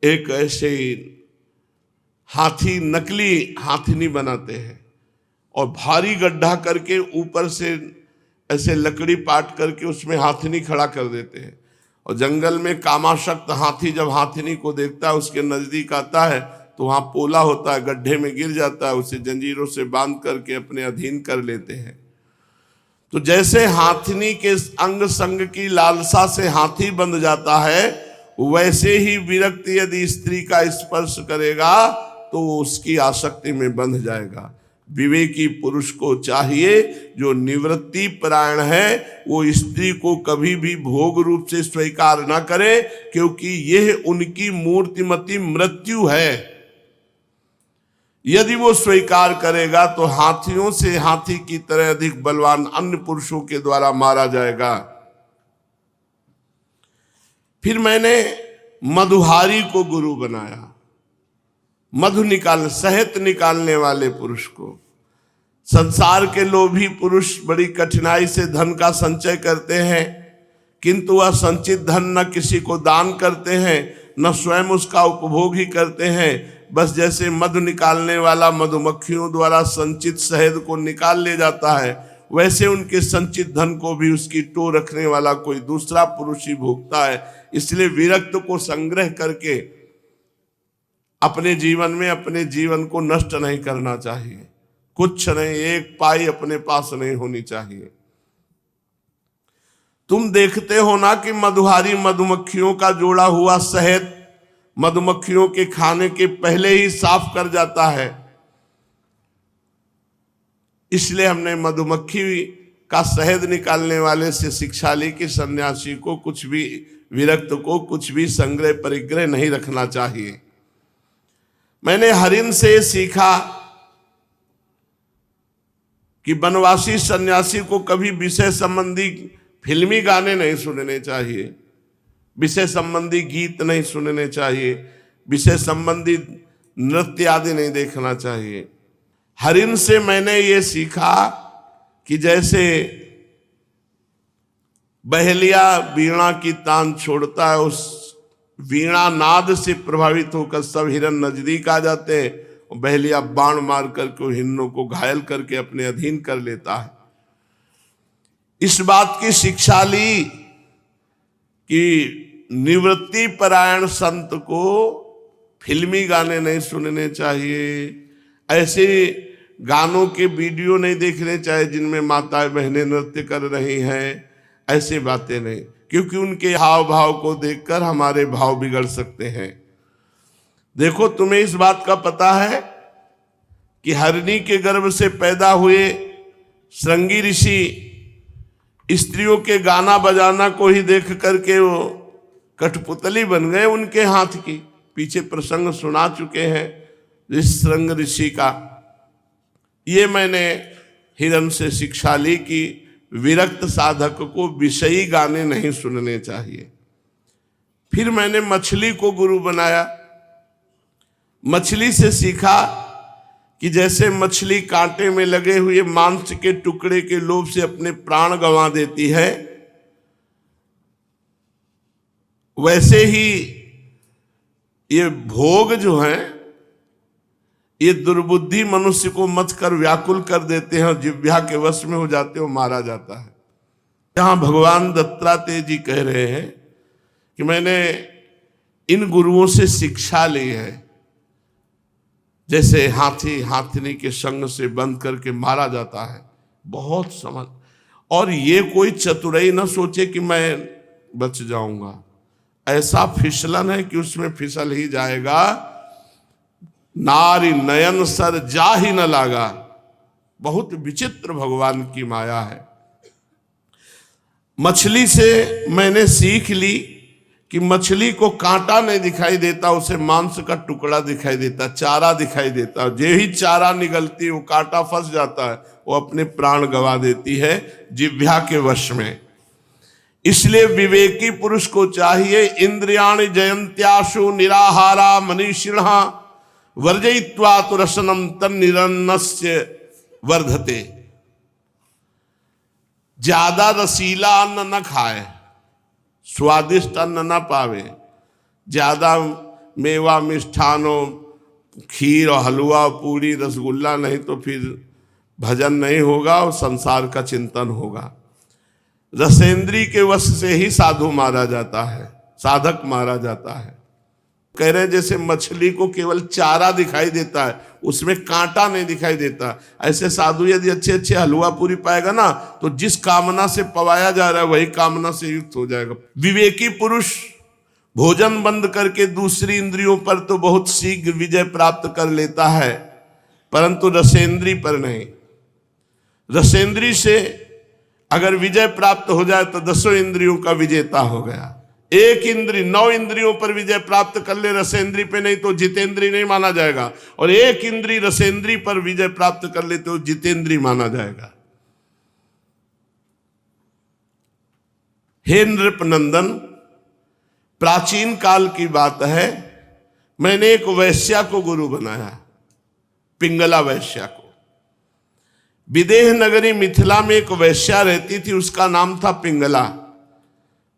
एक ऐसे हाथी, नकली हाथिनी बनाते हैं और भारी गड्ढा करके ऊपर से ऐसे लकड़ी पाट करके उसमें हाथिनी खड़ा कर देते हैं। और जंगल में कामाशक्त हाथी जब हाथिनी को देखता है, उसके नजदीक आता है तो वहां पोला होता है, गड्ढे में गिर जाता है, उसे जंजीरों से बांध करके अपने अधीन कर लेते हैं। तो जैसे हाथिनी के अंग संग की लालसा से हाथी बंध जाता है, वैसे ही विरक्त यदि स्त्री का स्पर्श करेगा तो उसकी आसक्ति में बंध जाएगा। विवेकी पुरुष को चाहिए, जो निवृत्ति परायण है, वो स्त्री को कभी भी भोग रूप से स्वीकार न करे, क्योंकि यह उनकी मूर्तिमती मृत्यु है। यदि वो स्वीकार करेगा तो हाथियों से हाथी की तरह अधिक बलवान अन्य पुरुषों के द्वारा मारा जाएगा। फिर मैंने मधुहारी को गुरु बनाया। मधु शहद निकालने वाले पुरुष को। संसार के लोभी पुरुष बड़ी कठिनाई से धन का संचय करते हैं, किंतु वह संचित धन न किसी को दान करते हैं, न स्वयं उसका उपभोग ही करते हैं। बस जैसे मधु निकालने वाला मधुमक्खियों द्वारा संचित शहद को निकाल ले जाता है, वैसे उनके संचित धन को भी उसकी टो रखने वाला कोई दूसरा पुरुष ही भोगता है। इसलिए विरक्त को संग्रह करके अपने जीवन में अपने जीवन को नष्ट नहीं करना चाहिए। कुछ नहीं, एक पाई अपने पास नहीं होनी चाहिए। तुम देखते हो ना कि मधुहारी मधुमक्खियों का जोड़ा हुआ शहद मधुमक्खियों के खाने के पहले ही साफ कर जाता है। इसलिए हमने मधुमक्खी का शहद निकालने वाले से शिक्षा ली कि सन्यासी को कुछ भी, विरक्त को कुछ भी संग्रह परिग्रह नहीं रखना चाहिए। मैंने हरिण से सीखा कि वनवासी सन्यासी को कभी विषय संबंधी फिल्मी गाने नहीं सुनने चाहिए, विषय संबंधी गीत नहीं सुनने चाहिए, विषय संबंधी नृत्य आदि नहीं देखना चाहिए। हरिण से मैंने ये सीखा कि जैसे बहेलिया वीणा की तान छोड़ता है, उस वीणा नाद से प्रभावित होकर सब हिरन नजदीक आ जाते हैं, और बहेलिया बाण मार करके हिरणों को घायल करके अपने अधीन कर लेता है। इस बात की शिक्षा ली कि निवृत्ति परायण संत को फिल्मी गाने नहीं सुनने चाहिए, ऐसे गानों के वीडियो नहीं देखने चाहिए जिनमें माताएं बहनें नृत्य कर रही हैं, ऐसी बातें नहीं, क्योंकि उनके हाव भाव को देखकर हमारे भाव बिगड़ सकते हैं। देखो, तुम्हें इस बात का पता है कि हरणी के गर्भ से पैदा हुए श्रृंगी ऋषि स्त्रियों के गाना बजाना को ही देख करके वो कठपुतली बन गए उनके हाथ की। पीछे प्रसंग सुना चुके हैं इस श्रृंग ऋषि का। ये मैंने हिरण से शिक्षा ली कि विरक्त साधक को विषयी गाने नहीं सुनने चाहिए। फिर मैंने मछली को गुरु बनाया। मछली से सीखा कि जैसे मछली कांटे में लगे हुए मांस के टुकड़े के लोभ से अपने प्राण गंवा देती है, वैसे ही ये भोग जो हैं ये दुर्बुद्धि मनुष्य को मत कर व्याकुल कर देते हैं और जिह्वा के वश में हो जाते हो, मारा जाता है। यहां भगवान दत्तात्रेय जी कह रहे हैं कि मैंने इन गुरुओं से शिक्षा ली है, जैसे हाथी हाथिनी के संग से बंद करके मारा जाता है। बहुत समझ, और ये कोई चतुराई न सोचे कि मैं बच जाऊंगा। ऐसा फिसलन है कि उसमें फिसल ही जाएगा। नारी नयन सर जा ही न लागा। बहुत विचित्र भगवान की माया है। मछली से मैंने सीख ली कि मछली को कांटा नहीं दिखाई देता, उसे मांस का टुकड़ा दिखाई देता, चारा दिखाई देता। जो ही चारा निगलती वो कांटा फंस जाता है, वो अपने प्राण गंवा देती है जिह्वा के वश में। इसलिए विवेकी पुरुष को चाहिए इंद्रियाणि जयंत्याशु निराहारा मनीषिणः वर्जयित्वा तो रसनम तन्निरन्नस्य वर्धते। ज्यादा रसीला अन्न न खाए, स्वादिष्ट अन्न न पावे, ज्यादा मेवा मिष्ठानों खीर और हलवा पूरी रसगुल्ला नहीं तो फिर भजन नहीं होगा और संसार का चिंतन होगा। रसेंद्री के वश से ही साधु मारा जाता है, साधक मारा जाता है। कह रहे जैसे मछली को केवल चारा दिखाई देता है, उसमें कांटा नहीं दिखाई देता, ऐसे साधु यदि अच्छे अच्छे हलवा पूरी पाएगा ना तो जिस कामना से पवाया जा रहा है वही कामना से युक्त हो जाएगा। विवेकी पुरुष भोजन बंद करके दूसरी इंद्रियों पर तो बहुत शीघ्र विजय प्राप्त कर लेता है, परंतु रसेंद्री पर नहीं। रसेंद्री से अगर विजय प्राप्त हो जाए तो 10 इंद्रियों का विजेता हो गया। एक इंद्री 9 इंद्रियों पर विजय प्राप्त कर ले रसेंद्री पे, नहीं तो जितेंद्री नहीं माना जाएगा। और एक इंद्री रसेंद्री पर विजय प्राप्त कर ले तो जितेंद्री माना जाएगा। हे नृपनंदन, प्राचीन काल की बात है, मैंने एक वैश्या को गुरु बनाया, पिंगला वैश्या को। विदेह नगरी मिथिला में एक वैश्या रहती थी, उसका नाम था पिंगला।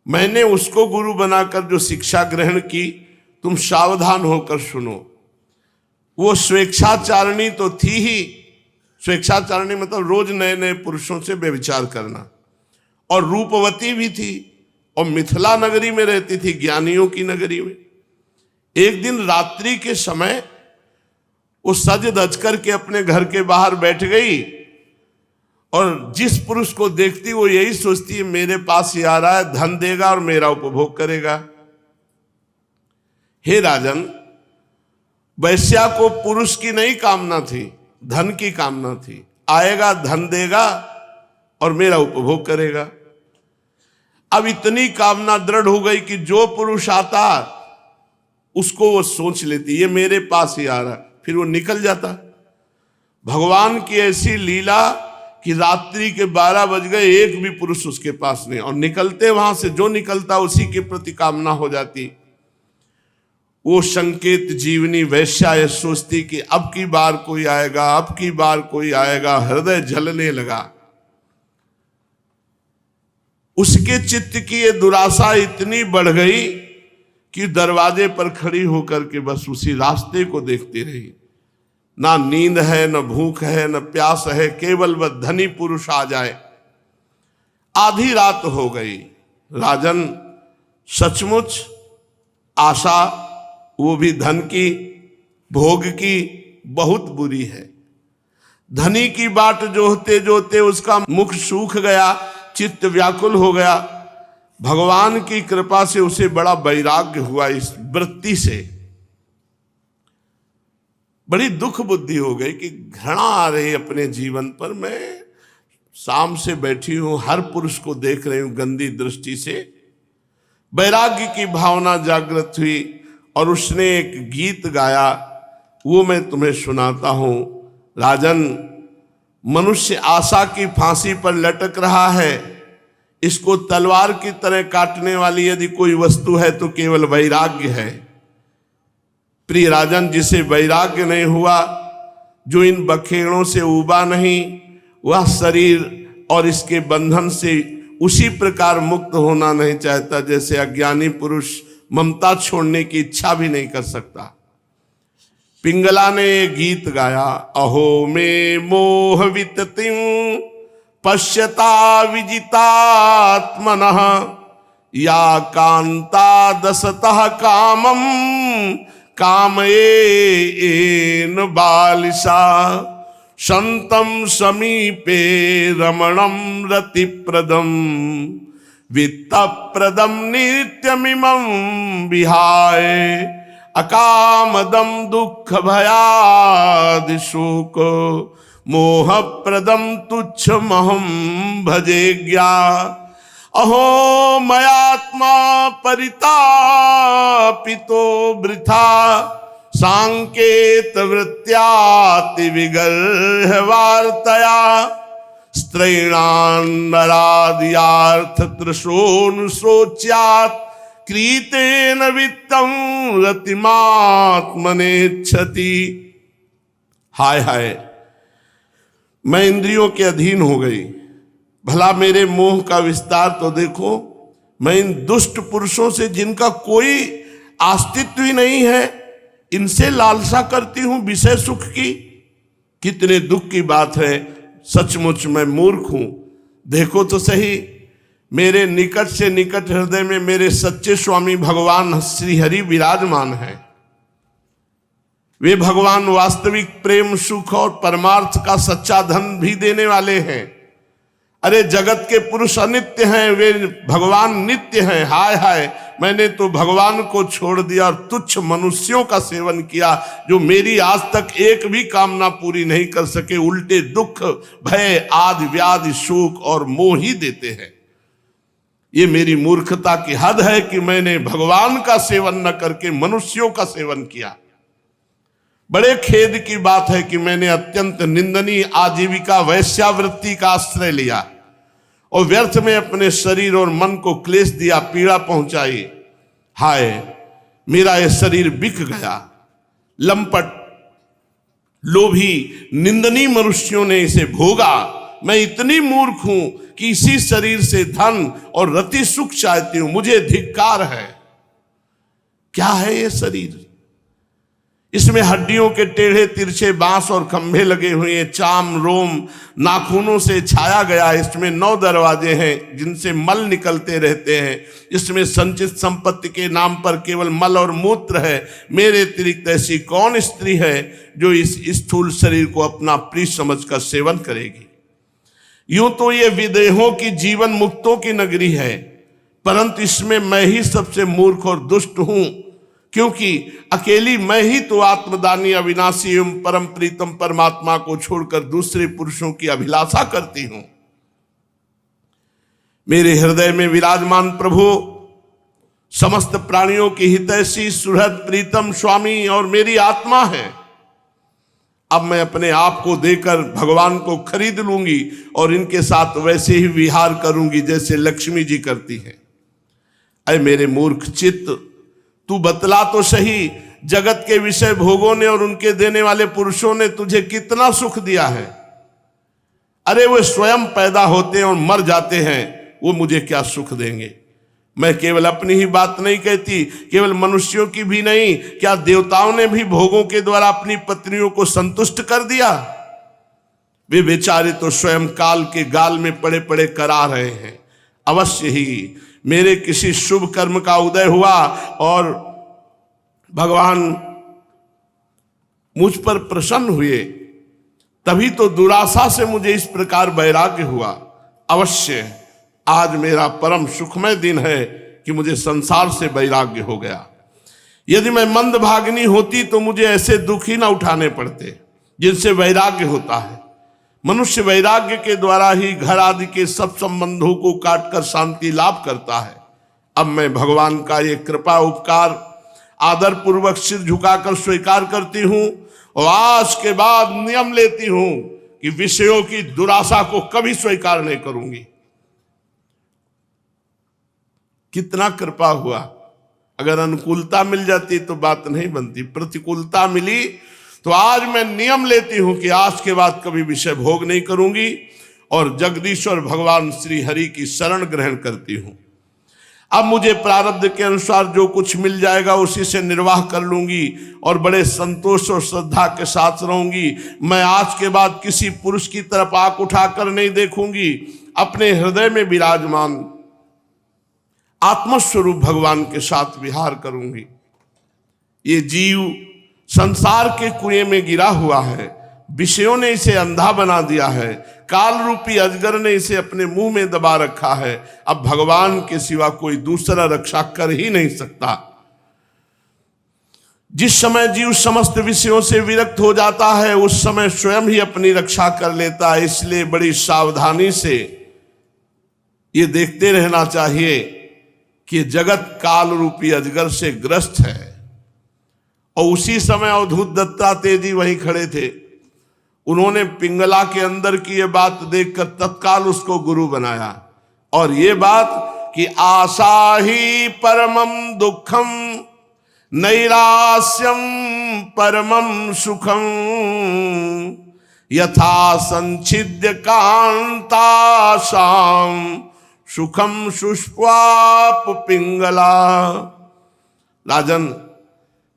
मैंने उसको गुरु बनाकर जो शिक्षा ग्रहण की, तुम सावधान होकर सुनो। वो स्वेच्छाचारिणी तो थी ही, स्वेच्छाचारिणी मतलब रोज नए नए पुरुषों से व्यभिचार करना। और रूपवती भी थी और मिथिला नगरी में रहती थी, ज्ञानियों की नगरी में। एक दिन रात्रि के समय वो सज धज करके अपने घर के बाहर बैठ गई और जिस पुरुष को देखती वो यही सोचती है मेरे पास ही आ रहा है, धन देगा और मेरा उपभोग करेगा। हे राजन, वैश्या को पुरुष की नहीं कामना थी, धन की कामना थी। आएगा, धन देगा और मेरा उपभोग करेगा। अब इतनी कामना दृढ़ हो गई कि जो पुरुष आता उसको वो सोच लेती ये मेरे पास ही आ रहा, फिर वो निकल जाता। भगवान की ऐसी लीला कि रात्रि के 12 बज गए, एक भी पुरुष उसके पास नहीं, और निकलते वहां से जो निकलता उसी के प्रति कामना हो जाती। वो संकेत जीवनी वैश्या ये सोचती कि अब की बार कोई आएगा, अब की बार कोई आएगा, हृदय जलने लगा। उसके चित्त की ये दुराशा इतनी बढ़ गई कि दरवाजे पर खड़ी होकर के बस उसी रास्ते को देखती रही। ना नींद है, न भूख है, न प्यास है, केवल वह धनी पुरुष आ जाए। आधी रात हो गई। राजन, सचमुच आशा, वो भी धन की, भोग की, बहुत बुरी है। धनी की बाट जोहते जोहते उसका मुख सूख गया, चित्त व्याकुल हो गया। भगवान की कृपा से उसे बड़ा वैराग्य हुआ इस वृत्ति से। बड़ी दुख बुद्धि हो गई कि घृणा आ रही अपने जीवन पर। मैं शाम से बैठी हूं, हर पुरुष को देख रही हूं गंदी दृष्टि से। वैराग्य की भावना जागृत हुई और उसने एक गीत गाया, वो मैं तुम्हें सुनाता हूं। राजन, मनुष्य आशा की फांसी पर लटक रहा है। इसको तलवार की तरह काटने वाली यदि कोई वस्तु है तो केवल वैराग्य है। प्रिय राजन, जिसे वैराग्य नहीं हुआ, जो इन बखेड़ों से उबा नहीं, वह शरीर और इसके बंधन से उसी प्रकार मुक्त होना नहीं चाहता जैसे अज्ञानी पुरुष ममता छोड़ने की इच्छा भी नहीं कर सकता। पिंगला ने ये गीत गाया, अहो में मोह विततिं पश्यता विजितात्मनः या कांता दशतः कामम कामयेन बालिशा संतम समीपे रमणम रतिप्रदम वित्तप्रदम नित्यमिमं विहाय अकामदम दुख भयादि शोक मोहप्रदम तुच्छमहं भजेज्ञा अहो मयात्मा परितापितो वृथा सांकेत वृत्त्याति विगर्ह वार्तया स्त्रैणान्नराद्यार्थ तृशोऽनुशोच्यात् क्रीतेन वित्तं रतिमात्मनेच्छति। हाय हाय, मैं इंद्रियों के अधीन हो गई। भला मेरे मोह का विस्तार तो देखो। मैं इन दुष्ट पुरुषों से, जिनका कोई अस्तित्व ही नहीं है, इनसे लालसा करती हूं विषय सुख की। कितने दुख की बात है। सचमुच मैं मूर्ख हूं। देखो तो सही, मेरे निकट से निकट हृदय में मेरे सच्चे स्वामी भगवान श्री हरि विराजमान हैं। वे भगवान वास्तविक प्रेम, सुख और परमार्थ का सच्चा धन भी देने वाले हैं। अरे जगत के पुरुष अनित्य हैं, वे भगवान नित्य हैं। हाय हाय, मैंने तो भगवान को छोड़ दिया और तुच्छ मनुष्यों का सेवन किया, जो मेरी आज तक एक भी कामना पूरी नहीं कर सके। उल्टे दुख, भय, आदि व्याधि, शोक और मोह ही देते हैं। ये मेरी मूर्खता की हद है कि मैंने भगवान का सेवन न करके मनुष्यों का सेवन किया। बड़े खेद की बात है कि मैंने अत्यंत निंदनीय आजीविका वैश्यावृत्ति का आश्रय लिया और व्यर्थ में अपने शरीर और मन को क्लेश दिया, पीड़ा पहुंचाई। हाय, मेरा यह शरीर बिक गया। लंपट, लोभी, निंदनीय मनुष्यों ने इसे भोगा। मैं इतनी मूर्ख हूं कि इसी शरीर से धन और रति सुख चाहती हूं। मुझे धिक्कार है। क्या है ये शरीर? इसमें हड्डियों के टेढ़े तिरछे बांस और खंभे लगे हुए हैं, चाम रोम नाखूनों से छाया गया। इसमें 9 दरवाजे हैं जिनसे मल निकलते रहते हैं। इसमें संचित संपत्ति के नाम पर केवल मल और मूत्र है। मेरे अतिरिक्त ऐसी कौन स्त्री है जो इस स्थूल शरीर को अपना प्रिय समझकर सेवन करेगी। यूं तो ये विदेहों की जीवन मुक्तों की नगरी है, परंतु इसमें मैं ही सबसे मूर्ख और दुष्ट हूं, क्योंकि अकेली मैं ही तो आत्मदानी अविनाशी एवं परम प्रीतम परमात्मा को छोड़कर दूसरे पुरुषों की अभिलाषा करती हूं। मेरे हृदय में विराजमान प्रभु समस्त प्राणियों की हितैषी सुहृद प्रीतम स्वामी और मेरी आत्मा है। अब मैं अपने आप को देकर भगवान को खरीद लूंगी और इनके साथ वैसे ही विहार करूंगी जैसे लक्ष्मी जी करती है। अरे मेरे मूर्ख चित्त, तू बतला तो सही, जगत के विषय भोगों ने और उनके देने वाले पुरुषों ने तुझे कितना सुख दिया है। अरे वो स्वयं पैदा होते हैं और मर जाते हैं, वो मुझे क्या सुख देंगे। मैं केवल अपनी ही बात नहीं कहती, केवल मनुष्यों की भी नहीं, क्या देवताओं ने भी भोगों के द्वारा अपनी पत्नियों को संतुष्ट कर दिया। वे बेचारे तो स्वयं काल के गाल में पड़े पड़े करा रहे हैं। अवश्य ही मेरे किसी शुभ कर्म का उदय हुआ और भगवान मुझ पर प्रसन्न हुए, तभी तो दुराशा से मुझे इस प्रकार वैराग्य हुआ। अवश्य आज मेरा परम सुखमय दिन है कि मुझे संसार से वैराग्य हो गया। यदि मैं मंदभागिनी होती तो मुझे ऐसे दुख ही ना उठाने पड़ते जिनसे वैराग्य होता है। मनुष्य वैराग्य के द्वारा ही घर आदि के सब संबंधों को काटकर शांति लाभ करता है। अब मैं भगवान का ये कृपा उपकार आदर पूर्वक सिर झुकाकर स्वीकार करती हूं और आज के बाद नियम लेती हूं कि विषयों की दुराशा को कभी स्वीकार नहीं करूंगी। कितना कृपा हुआ। अगर अनुकूलता मिल जाती तो बात नहीं बनती, प्रतिकूलता मिली तो आज मैं नियम लेती हूं कि आज के बाद कभी विषय भोग नहीं करूंगी और जगदीश्वर भगवान श्री हरि की शरण ग्रहण करती हूं। अब मुझे प्रारब्ध के अनुसार जो कुछ मिल जाएगा उसी से निर्वाह कर लूंगी और बड़े संतोष और श्रद्धा के साथ रहूंगी। मैं आज के बाद किसी पुरुष की तरफ आंख उठाकर नहीं देखूंगी। अपने हृदय में विराजमान आत्मस्वरूप भगवान के साथ विहार करूंगी। ये जीव संसार के कुएं में गिरा हुआ है, विषयों ने इसे अंधा बना दिया है, काल रूपी अजगर ने इसे अपने मुंह में दबा रखा है। अब भगवान के सिवा कोई दूसरा रक्षा कर ही नहीं सकता। जिस समय जीव समस्त विषयों से विरक्त हो जाता है उस समय स्वयं ही अपनी रक्षा कर लेता है। इसलिए बड़ी सावधानी से ये देखते रहना चाहिए कि जगत काल रूपी अजगर से ग्रस्त है। और उसी समय अवधूत दत्तात्रेय जी वहीं खड़े थे। उन्होंने पिंगला के अंदर की ये बात देखकर तत्काल उसको गुरु बनाया और ये बात कि आशा ही परमम दुखम नैरास्यम परमम सुखम यथा संच्छिद्य कांताशाम सुखम सुष्पाप पिंगला। राजन,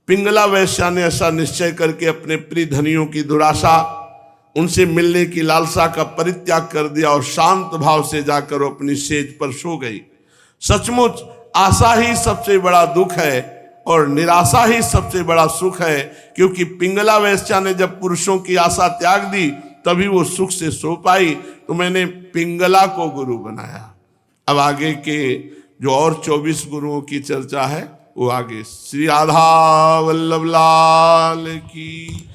पिंगला वैश्या ने ऐसा निश्चय करके अपने प्रिय धनियों की दुराशा, उनसे मिलने की लालसा का परित्याग कर दिया और शांत भाव से जाकर अपनी सेज पर सो गई। सचमुच आशा ही सबसे बड़ा दुख है और निराशा ही सबसे बड़ा सुख है, क्योंकि पिंगला वैश्या ने जब पुरुषों की आशा त्याग दी तभी वो सुख से सो पाई। तो मैंने पिंगला को गुरु बनाया। अब आगे के जो और 24 गुरुओं की चर्चा है वो आगे। श्री राधा वल्लभ लाल की